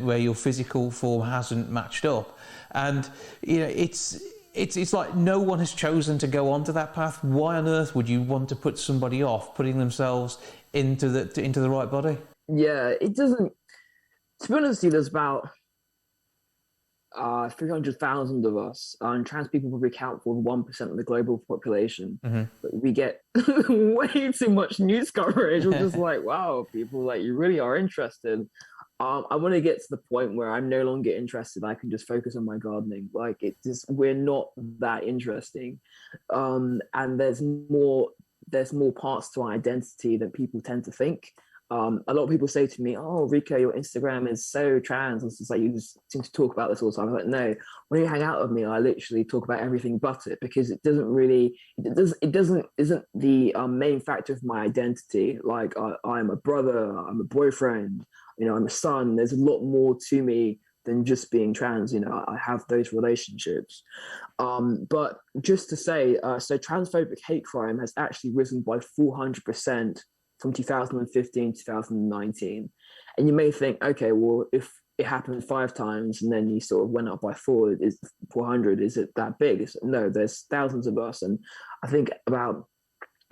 where your physical form hasn't matched up. And it's like no one has chosen to go onto that path. Why on earth would you want to put somebody off putting themselves into the right body? Yeah, it doesn't. To be honest with you, there's about 300,000 of us, and trans people probably account for 1% of the global population. Mm-hmm. But we get way too much news coverage. We're just like, wow, people, like, you really are interested. I want to get to the point where I'm no longer interested. I can just focus on my gardening. Like we're not that interesting, and there's more parts to our identity than people tend to think. A lot of people say to me, "Oh, Rico, your Instagram is so trans." It's just like you just seem to talk about this all the time. I'm like, no, when you hang out with me, I literally talk about everything but it, because it isn't the main factor of my identity. Like I'm a brother, I'm a boyfriend, I'm a son. There's a lot more to me than just being trans. I have those relationships. But just to say, so transphobic hate crime has actually risen by 400% from 2015 to 2019. And you may think, okay, well, if it happened 5 times and then you sort of went up by 400, is it that big? No, there's thousands of us. And I think about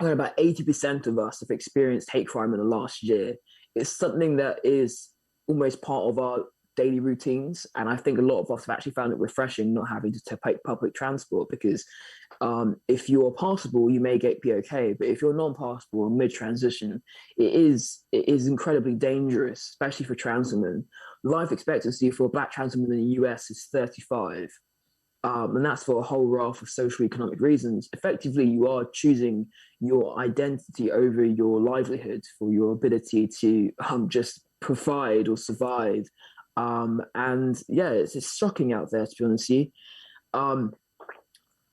80% of us have experienced hate crime in the last year. It's something that is almost part of our daily routines. And I think a lot of us have actually found it refreshing not having to take public transport, because if you're passable, you may be okay. But if you're non-passable or mid-transition, it is incredibly dangerous, especially for trans women. Life expectancy for a Black trans woman in the US is 35. And that's for a whole raft of social economic reasons. Effectively, you are choosing your identity over your livelihood for your ability to just provide or survive. And yeah, it's shocking out there, to be honest with you.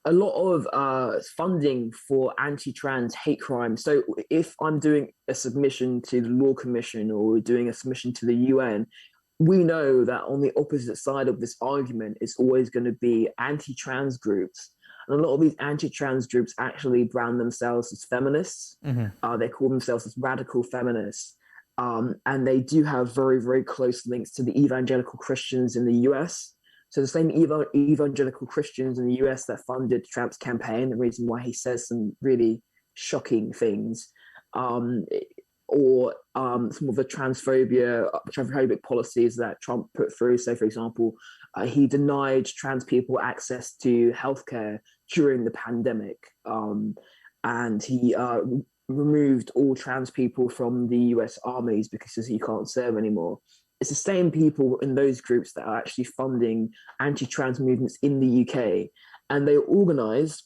A lot of funding for anti-trans hate crime. So if I'm doing a submission to the Law Commission or doing a submission to the UN, we know that on the opposite side of this argument is always going to be anti-trans groups. And a lot of these anti-trans groups actually brand themselves as feminists. Mm-hmm. They call themselves as radical feminists. And they do have very, very close links to the evangelical Christians in the US. So the same evangelical Christians in the US that funded Trump's campaign, the reason why he says some really shocking things, or some of the transphobic policies that Trump put through. So, for example, he denied trans people access to healthcare during the pandemic, and he removed all trans people from the US armies because he can't serve anymore. It's the same people in those groups that are actually funding anti-trans movements in the UK, and they're organized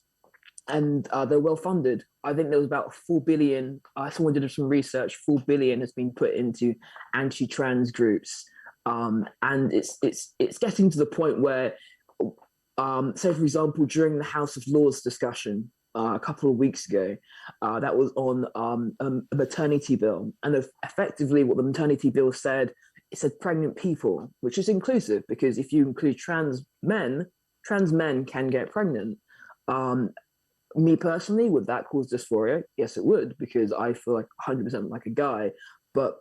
and they're well funded. I think there was about 4 billion. Someone did some research. 4 billion has been put into anti-trans groups, and it's getting to the point where, say for example, during the House of Lords discussion a couple of weeks ago, that was on a maternity bill, and effectively what the maternity bill said. It said pregnant people, which is inclusive, because if you include trans men can get pregnant. Me personally, would that cause dysphoria? Yes, it would, because I feel like 100% like a guy. But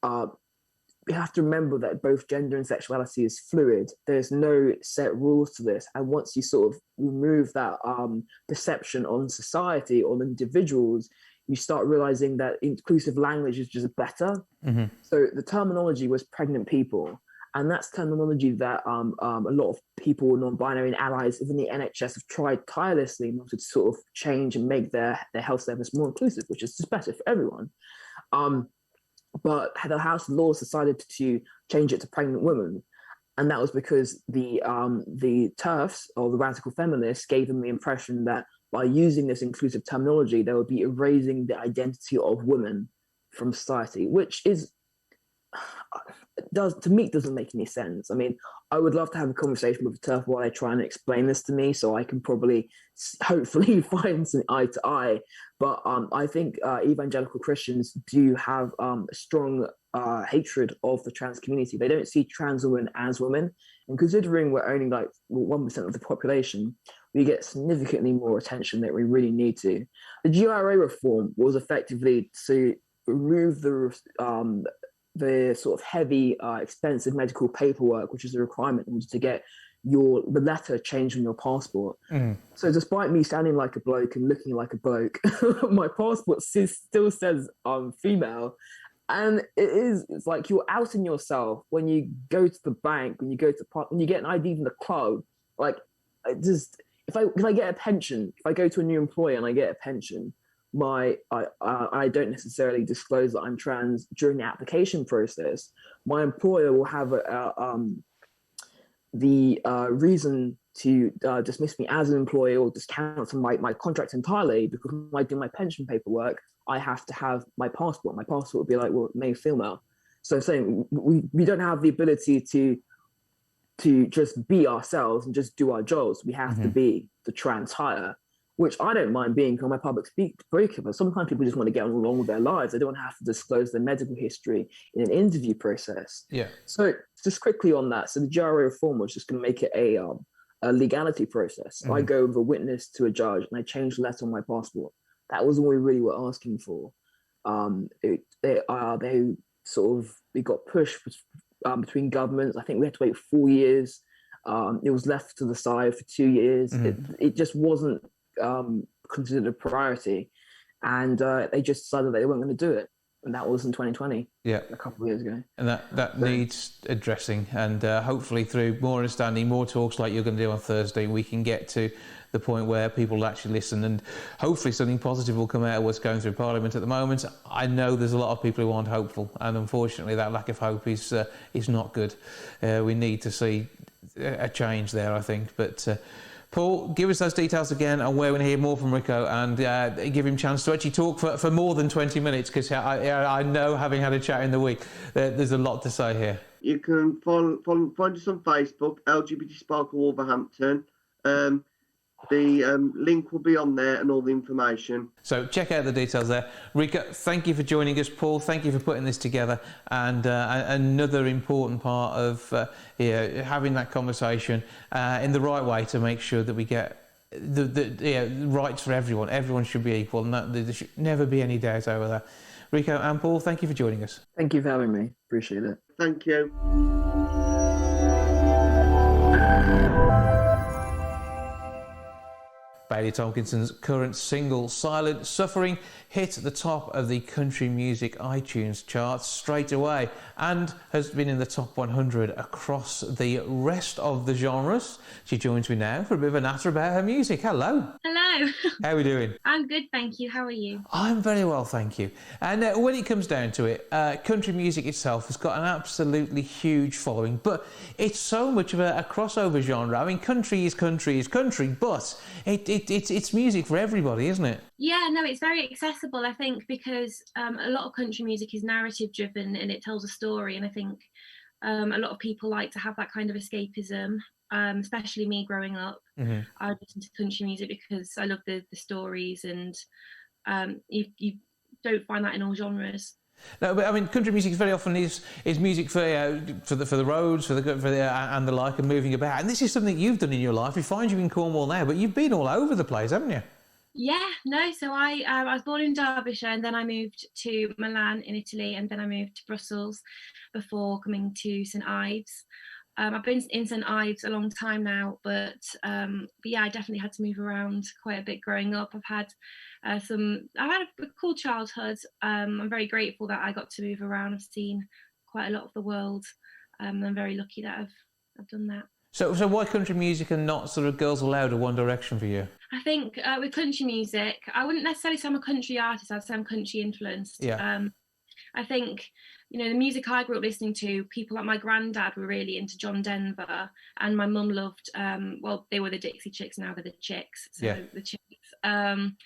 you have to remember that both gender and sexuality is fluid. There's no set rules to this. And once you sort of remove that perception on society, on individuals, you start realizing that inclusive language is just better. Mm-hmm. So the terminology was pregnant people. And that's terminology that a lot of people, non-binary and allies, even the NHS, have tried tirelessly in order to sort of change and make their health service more inclusive, which is just better for everyone. But the House of Lords decided to change it to pregnant women. And that was because the TERFs, or the radical feminists, gave them the impression that by using this inclusive terminology, they would be erasing the identity of women from society, which is, to me, doesn't make any sense. I mean, I would love to have a conversation with the TERF while they try and explain this to me, so I can probably, hopefully, find some eye to eye. But I think evangelical Christians do have a strong hatred of the trans community. They don't see trans women as women. And considering we're only like 1% of the population, we get significantly more attention that we really need to. The GRA reform was effectively to remove the sort of heavy, expensive medical paperwork, which is a requirement to get the letter changed on your passport. Mm. So despite me sounding like a bloke and looking like a bloke, my passport still says I'm female. And it's like you're outing yourself when you go to the bank, when you get an ID from the club. Like, if I get a pension, if I go to a new employer and I get a pension, I don't necessarily disclose that I'm trans during the application process, my employer will have the reason to dismiss me as an employee or just cancel my contract entirely, because when I do my pension paperwork, I have to have my passport. My passport would be like, well, male, female. So I'm saying we don't have the ability to just be ourselves and just do our jobs. We have to be the trans hire, which I don't mind being on my public speaker, but sometimes people just want to get along with their lives. They don't have to disclose their medical history in an interview process. Yeah. So just quickly on that, so the GRA reform was just going to make it a legality process. So I go with a witness to a judge and I change the letter on my passport. That was all we really were asking for. We got pushed between governments. I think we had to wait 4 years. It was left to the side for 2 years. It just wasn't considered a priority, and they just decided they weren't going to do it, and that was in 2020. Yeah, a couple of years ago. And that needs addressing, and hopefully through more understanding, more talks like you're going to do on Thursday, we can get to the point where people will actually listen, and hopefully something positive will come out of what's going through Parliament at the moment. I know there's a lot of people who aren't hopeful, and unfortunately that lack of hope is not good. We need to see a change there, I think. But Paul, give us those details again on where we're going to hear more from Rico, and give him a chance to actually talk for more than 20 minutes, because I know, having had a chat in the week, there's a lot to say here. You can find us on Facebook, LGBT Sparkles Wolverhampton. The link will be on there and all the information. So check out the details there. Rico, thank you for joining us. Paul, thank you for putting this together. And another important part of having that conversation in the right way to make sure that we get the rights for everyone. Everyone should be equal, and there should never be any doubt over that. Rico and Paul, thank you for joining us. Thank you for having me. Appreciate it. Thank you. Bailey Tomkinson's current single, Silent Suffering, hit the top of the country music iTunes charts straight away and has been in the top 100 across the rest of the genres. She joins me now for a bit of a natter about her music. Hello. Hello. How are we doing? I'm good, thank you. How are you? I'm very well, thank you. And when it comes down to it, country music itself has got an absolutely huge following, but it's so much of a crossover genre. I mean, country is country, but it's music for everybody, isn't it? Yeah, no, it's very accessible, I think, because a lot of country music is narrative driven and it tells a story. And I think a lot of people like to have that kind of escapism, especially me growing up. I listened to country music because I love the stories, and you don't find that in all genres. No, but I mean, country music very often is music for the roads, for the and the like, and moving about. And this is something you've done in your life. We find you in Cornwall now, but you've been all over the place, haven't you? Yeah, no. So I was born in Derbyshire, and then I moved to Milan in Italy, and then I moved to Brussels before coming to St Ives. I've been in St Ives a long time now, but yeah, I definitely had to move around quite a bit growing up. I've had a cool childhood. I'm very grateful that I got to move around. I've seen quite a lot of the world. I'm very lucky that I've done that. So why country music and not sort of Girls Aloud or One Direction for you? I think with country music, I wouldn't necessarily say I'm a country artist. I'd say I'm country influenced. Yeah. I think, the music I grew up listening to, people like my granddad were really into John Denver, and my mum loved, they were the Dixie Chicks, now they're the Chicks. So yeah. The Chicks. An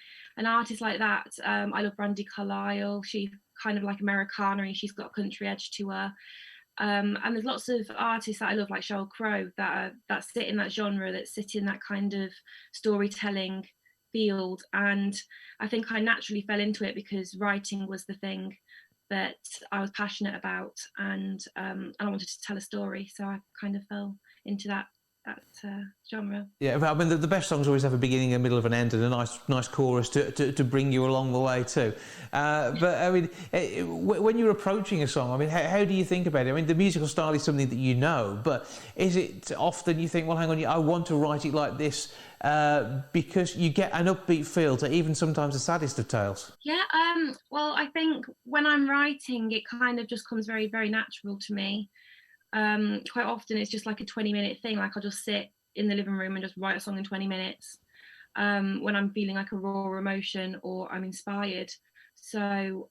artist like that, I love Brandi Carlile. She's kind of like Americana, she's got a country edge to her. And there's lots of artists that I love, like Sheryl Crow, that sit in that genre, that sit in that kind of storytelling field. And I think I naturally fell into it because writing was the thing that I was passionate about, and I wanted to tell a story, so I kind of fell into that genre. Yeah, I mean, the best songs always have a beginning, a middle, of an end, and a nice chorus to bring you along the way too. But I mean, when you're approaching a song, I mean, how do you think about it? I mean, the musical style is something that you know, but is it often you think, well, hang on, I want to write it like this, because you get an upbeat feel to even sometimes the saddest of tales? Yeah, well, I think when I'm writing, it kind of just comes very, very natural to me. Quite often it's just like a 20-minute thing, like I'll just sit in the living room and just write a song in 20 minutes. when I'm feeling like a raw emotion or I'm inspired. So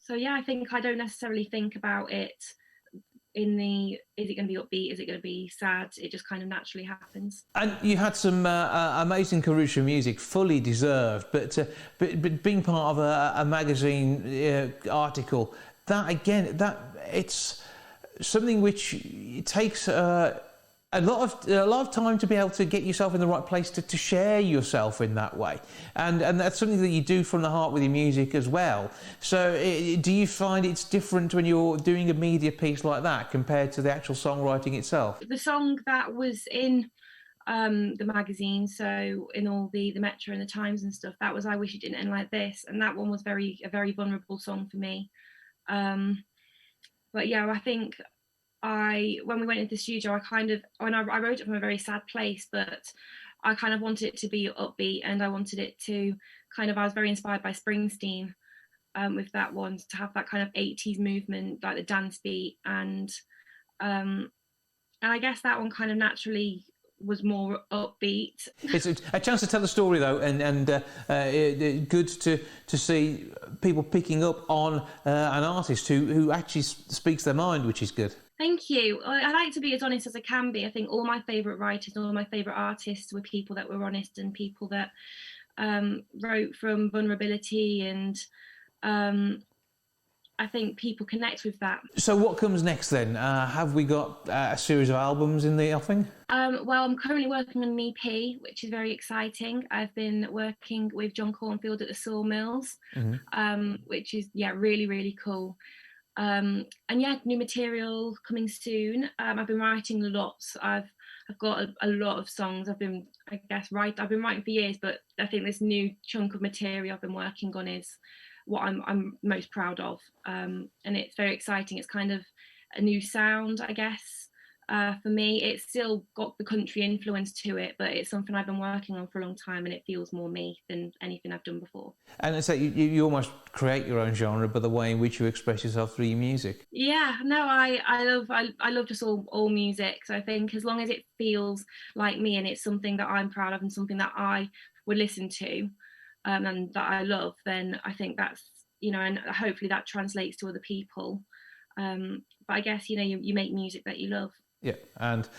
yeah, I think I don't necessarily think about it in the, is it going to be upbeat, is it going to be sad? It just kind of naturally happens. And you had some amazing careers for music, fully deserved, but being part of a magazine article, that again, it's something which it takes a lot of time to be able to get yourself in the right place to share yourself in that way, and that's something that you do from the heart with your music as well. So do you find it's different when you're doing a media piece like that compared to the actual songwriting itself? The song that was in the magazine, so in all the Metro and the Times and stuff, that was I Wish It Didn't End Like This, and that one was a very vulnerable song for me. But yeah, I think when we went into the studio, I wrote it from a very sad place, but I kind of wanted it to be upbeat, and I wanted it to I was very inspired by Springsteen with that one, to have that kind of 80s movement, like the dance beat, and I guess that one kind of naturally was more upbeat. It's a chance to tell the story though, and good to see people picking up on an artist who actually speaks their mind, which is good. Thank you. I like to be as honest as I can be. I think all my favourite writers, all my favourite artists were people that were honest and people that wrote from vulnerability, and I think people connect with that. So what comes next then? Have we got a series of albums in the offing? Well, I'm currently working on an EP, which is very exciting. I've been working with John Cornfield at the Sawmills, which is really, really cool. And new material coming soon. I've been writing lots. I've got a lot of songs. I've been writing for years, but I think this new chunk of material I've been working on is what I'm most proud of. And it's very exciting. It's kind of a new sound, I guess. For me, it's still got the country influence to it, but it's something I've been working on for a long time, and it feels more me than anything I've done before. And so you almost create your own genre, but the way in which you express yourself through your music. Yeah, no, I love just all music. So I think as long as it feels like me and it's something that I'm proud of and something that I would listen to, and that I love, then I think that's, and hopefully that translates to other people. But I guess, you make music that you love. Yeah, and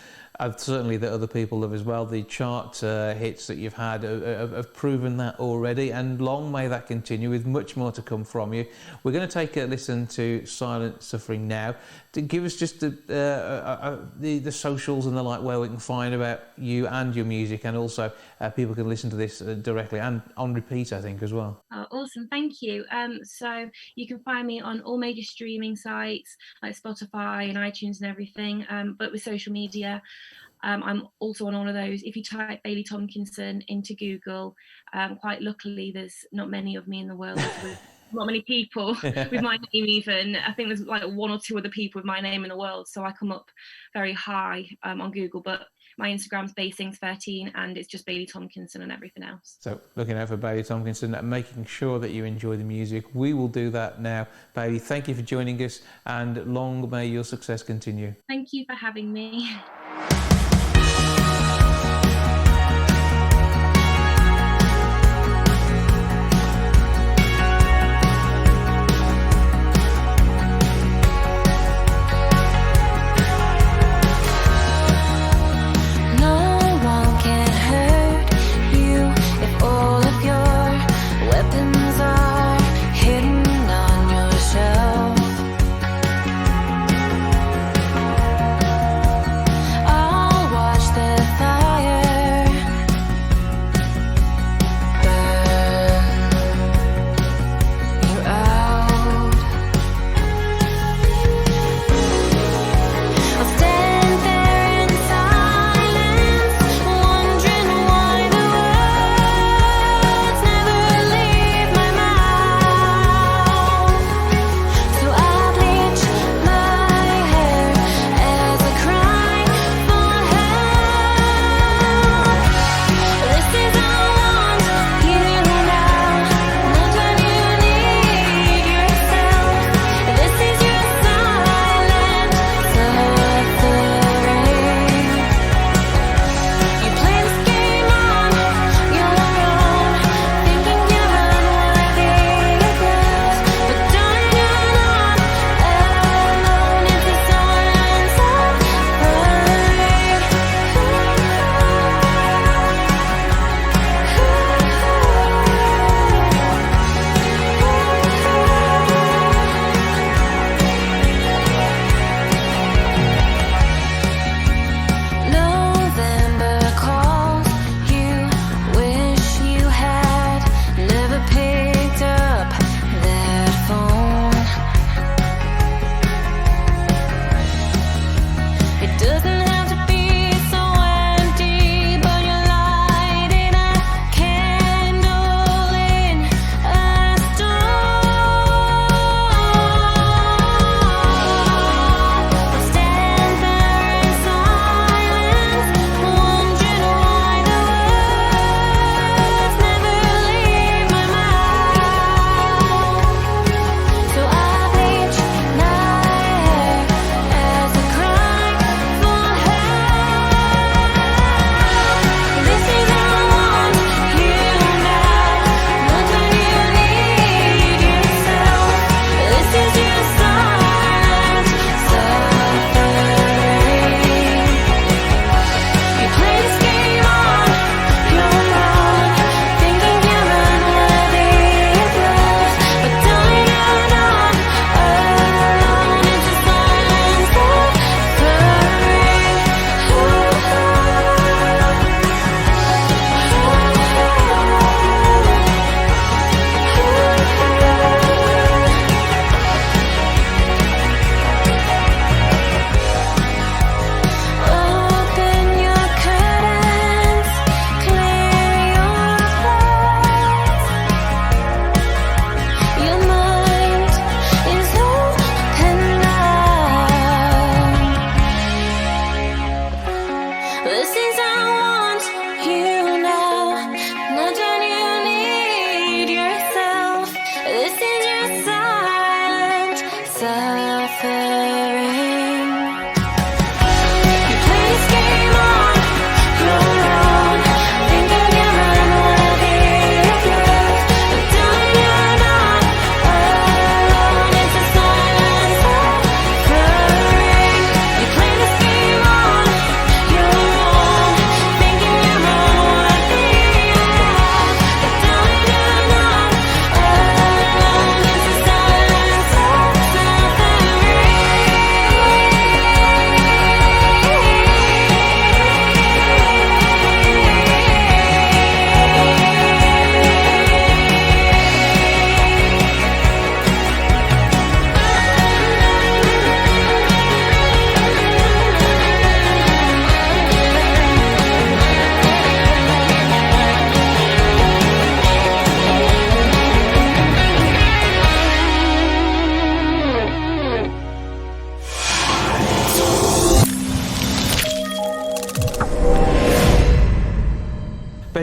certainly that other people love as well. The chart hits that you've had have proven that already, and long may that continue, with much more to come from you. We're going to take a listen to Silent Suffering now. To give us just the socials and the like, where we can find about you and your music, and also people can listen to this directly and on repeat, I think, as well. Oh, awesome, thank you. So you can find me on all major streaming sites like Spotify and iTunes and everything, but with social media, I'm also on all of those. If you type Bailey Tomkinson into Google, quite luckily there's not many of me in the world, not many people with my name even. I think there's like one or two other people with my name in the world, so I come up very high on Google, but my Instagram's Basings13, and it's just Bailey Tomkinson and everything else. So looking out for Bailey Tomkinson and making sure that you enjoy the music. We will do that now. Bailey, thank you for joining us, and long may your success continue. Thank you for having me. Oh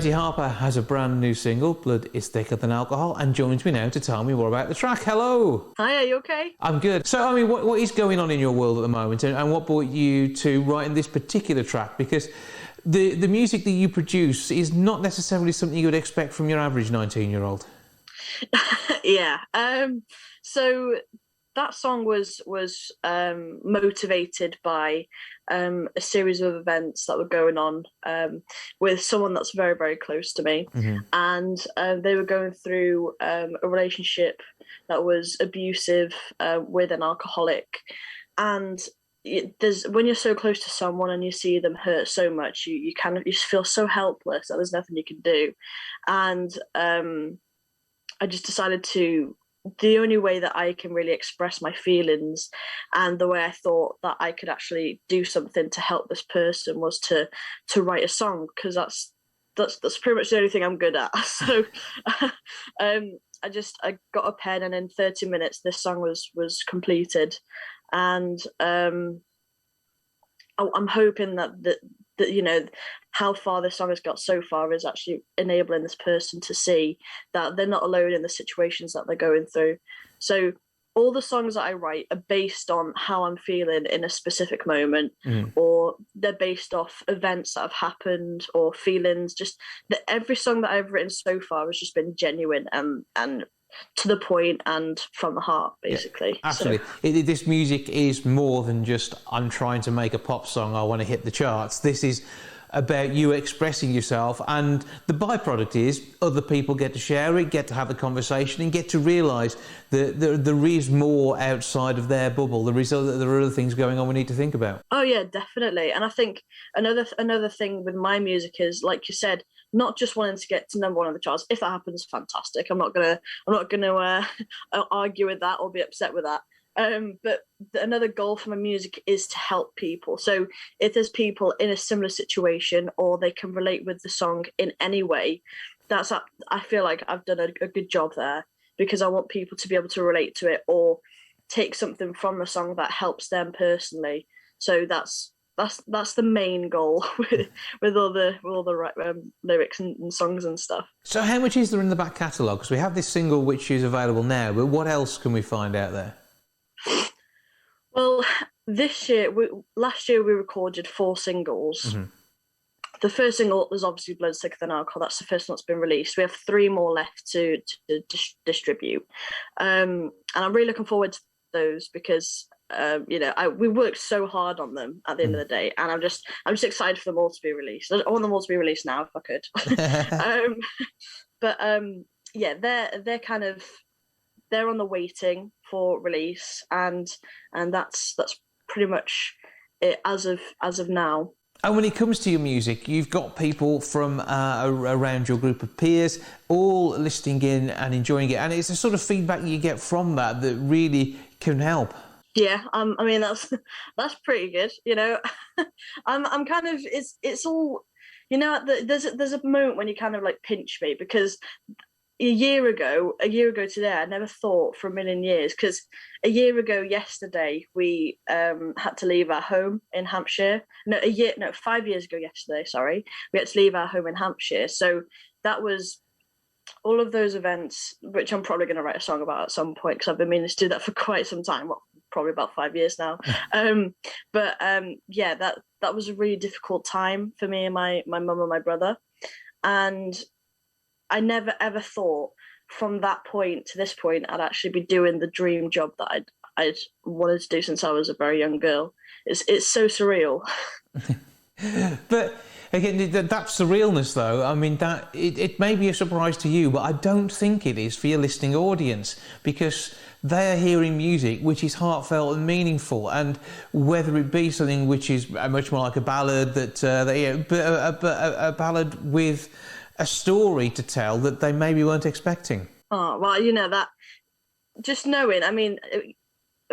Rosie Harper has a brand new single, Blood is Thicker Than Alcohol, and joins me now to tell me more about the track. Hello! Hi, are you okay? I'm good. So, I mean, what is going on in your world at the moment, and what brought you to writing this particular track? Because the music that you produce is not necessarily something you would expect from your average 19-year-old. Yeah. So that song was motivated by a series of events that were going on with someone that's very, very close to me. Mm-hmm. And they were going through a relationship that was abusive with an alcoholic. And when you're so close to someone and you see them hurt so much, you just feel so helpless that there's nothing you can do. And I just decided the only way that I can really express my feelings and the way I thought that I could actually do something to help this person was to write a song, because that's pretty much the only thing I'm good at. So I got a pen, and in 30 minutes this song was completed. And I'm hoping that you know how far this song has got so far is actually enabling this person to see that they're not alone in the situations that they're going through. So all the songs that I write are based on how I'm feeling in a specific moment, or they're based off events that have happened or feelings. Just that every song that I've written so far has just been genuine and to the point and from the heart, basically. Yeah, absolutely. So. This music is more than just, I'm trying to make a pop song, I want to hit the charts. This is about you expressing yourself, and the byproduct is other people get to share it, get to have a conversation, and get to realise that there is more outside of their bubble. There are other things going on we need to think about. Oh yeah, definitely. And I think another thing with my music is, like you said, not just wanting to get to number one on the charts. If that happens, fantastic. I'm not gonna argue with that or be upset with that. But another goal for my music is to help people. So if there's people in a similar situation or they can relate with the song in any way, I feel like I've done a good job there, because I want people to be able to relate to it or take something from the song that helps them personally. So that's the main goal with all the lyrics and songs and stuff. So how much is there in the back catalogue? Because we have this single which is available now, but what else can we find out there? Well, last year we recorded 4 singles. Mm-hmm. The first single was obviously Blood Thicker Than Alcohol. That's the first one that's been released. We have 3 more left to distribute. And I'm really looking forward to those, because we worked so hard on them at the end of the day, and I'm just excited for them all to be released. I want them all to be released now if I could. They're on the waiting for release, and that's pretty much it as of now. And when it comes to your music, you've got people from around your group of peers all listening in and enjoying it, and it's the sort of feedback you get from that really can help. Yeah, I mean that's pretty good. You know, I'm kind of it's all, you know. There's a moment when you kind of like pinch me, because a year ago today, I never thought for a million years, because a year ago yesterday we had to leave our home in Hampshire. 5 years ago yesterday, sorry, we had to leave our home in Hampshire. So that was all of those events, which I'm probably going to write a song about at some point, because I've been meaning to do that for quite some time. Well, probably about 5 years now. That was a really difficult time for me and my mum and my brother. And I never ever thought from that point to this point I'd actually be doing the dream job that I'd wanted to do since I was a very young girl. It's so surreal. But again, that's the realness, though. I mean, that it may be a surprise to you, but I don't think it is for your listening audience, because they are hearing music which is heartfelt and meaningful, and whether it be something which is much more like a ballad, but a ballad with a story to tell that they maybe weren't expecting. Oh well, you know, that just knowing. I mean,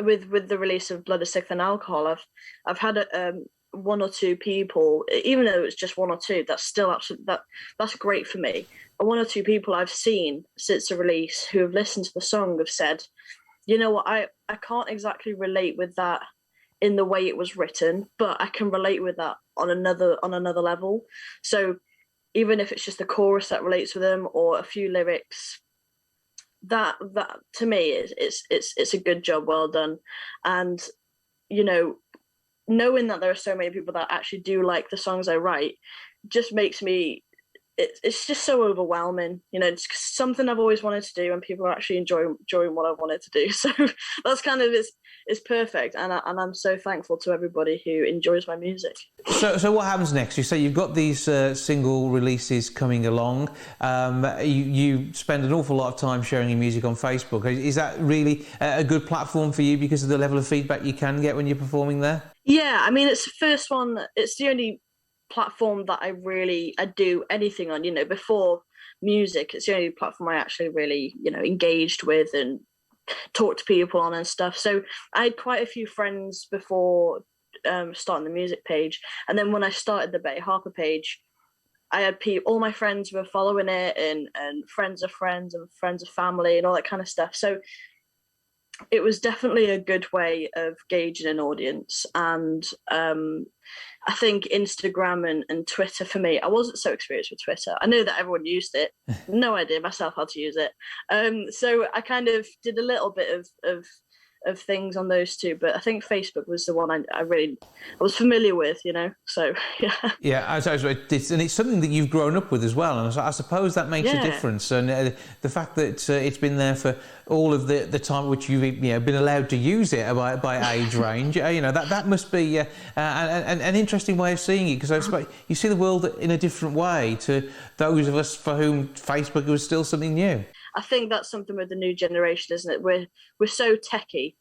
with the release of Blood is Thicker Than Alcohol, I've had one or two people, even though it's just one or two, that's still that's great for me. And one or two people I've seen since the release who have listened to the song have said, you know what, I can't exactly relate with that in the way it was written, but I can relate with that on another level. So even if it's just a chorus that relates with them or a few lyrics, that to me it's a good job, well done. And you know, knowing that there are so many people that actually do like the songs I write just makes me, it's just so overwhelming. You know, it's something I've always wanted to do, and people are actually enjoying what I wanted to do. So that's kind of it's perfect, and I'm so thankful to everybody who enjoys my music. So what happens next? You say you've got these single releases coming along. You spend an awful lot of time sharing your music on Facebook. Is that really a good platform for you because of the level of feedback you can get when you're performing there? Yeah, I mean, it's the first one. It's the only platform that I do anything on. You know, before music, it's the only platform I actually really, you know, engaged with and talked to people on and stuff. So I had quite a few friends before starting the music page, and then when I started the Betty Harper page, I had all my friends were following it, and friends of friends and friends of family and all that kind of stuff. So it was definitely a good way of gauging an audience. And I think Instagram and Twitter for me, I wasn't so experienced with Twitter. I know that everyone used it. No idea myself how to use it. So I kind of did a little bit of things on those two, but I think Facebook was the one I was familiar with, you know. So yeah. Yeah, and it's something that you've grown up with as well, and I suppose that makes a difference. And the fact that it's been there for all of the time which you've been allowed to use it by age range, that must be an interesting way of seeing it, because I suppose you see the world in a different way to those of us for whom Facebook was still something new. I think that's something with the new generation, isn't it? We're so techie.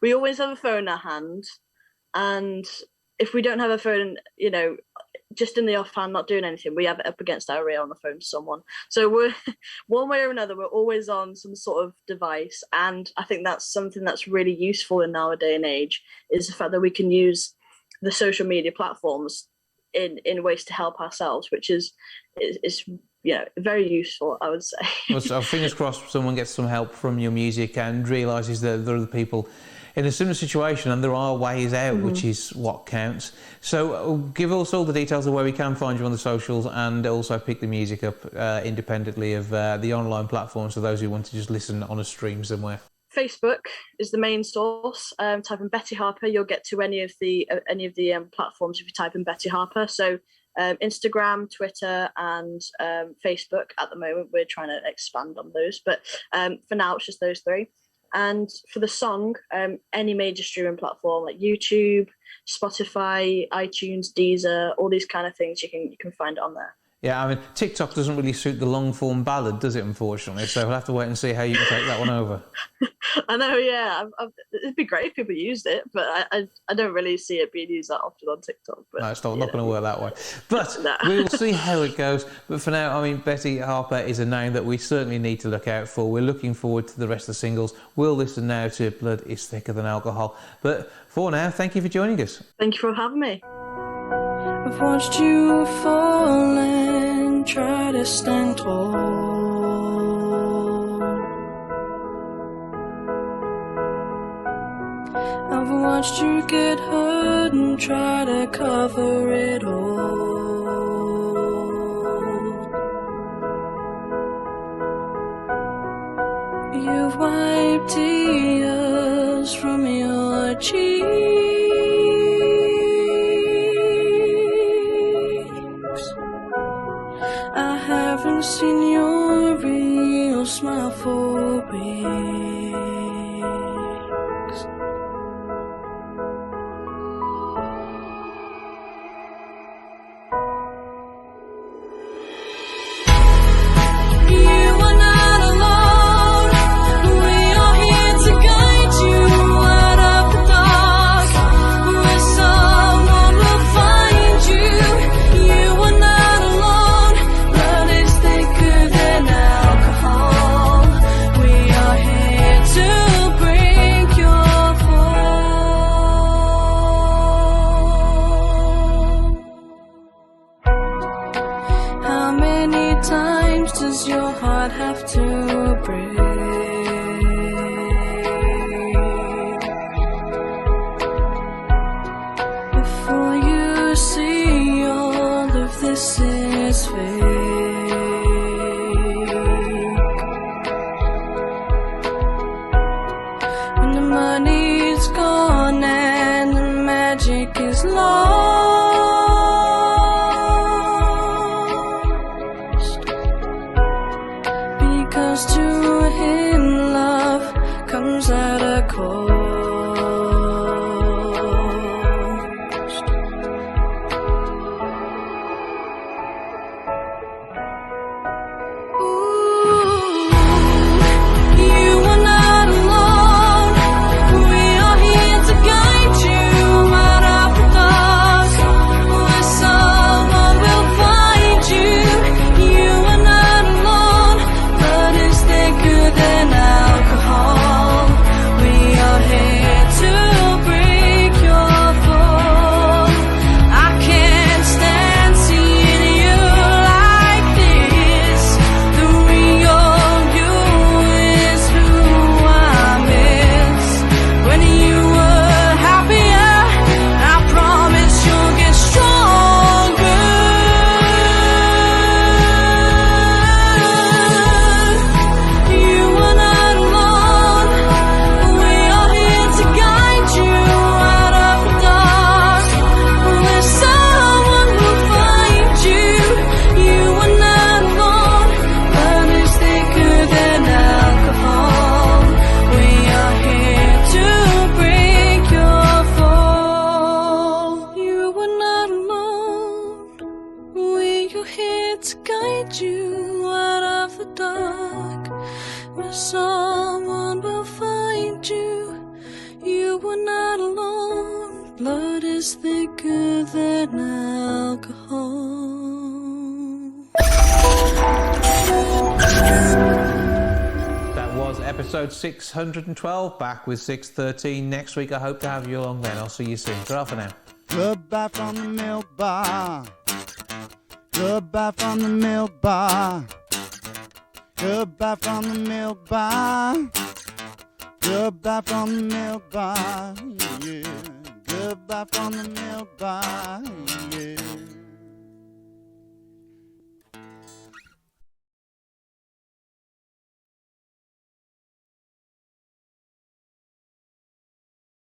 We always have a phone in our hand, and if we don't have a phone, you know, just in the offhand, not doing anything, we have it up against our ear on the phone to someone. So we're one way or another, we're always on some sort of device, and I think that's something that's really useful in our day and age, is the fact that we can use the social media platforms in ways to help ourselves, which is very useful, I would say. Well, so fingers crossed someone gets some help from your music and realises that there are other people in a similar situation, and there are ways out, which is what counts. So give us all the details of where we can find you on the socials, and also pick the music up independently of the online platforms for those who want to just listen on a stream somewhere. Facebook is the main source. Type in Betty Harper, you'll get to any of the platforms if you type in Betty Harper. So Instagram, Twitter, and Facebook. At the moment, we're trying to expand on those, but for now, it's just those three. And for the song, any major streaming platform like YouTube, Spotify, iTunes, Deezer, all these kind of things, you can find it on there. Yeah, I mean, TikTok doesn't really suit the long-form ballad, does it, unfortunately? So we'll have to wait and see how you can take that one over. I know, yeah. It'd be great if people used it, but I don't really see it being used that often on TikTok. But, no, it's not going to work that way. But we'll see how it goes. But for now, I mean, Betty Harper is a name that we certainly need to look out for. We're looking forward to the rest of the singles. We'll listen now to Blood is Thicker Than Alcohol. But for now, thank you for joining us. Thank you for having me. I've watched you fall and try to stand tall. I've watched you get hurt and try to cover it all. You've wiped tears from your cheeks. I haven't seen your real smile for weeks. Does your heart have to break before you see all of this is fake? in love comes at a cost. Episode 612, back with 613 next week. I hope to have you along then. I'll see you soon. Ta-ra for now. Goodbye from the milk bar. Goodbye from the milk bar. Goodbye from the milk bar. Goodbye from the milk bar. Yeah. Goodbye from the milk bar. Yeah.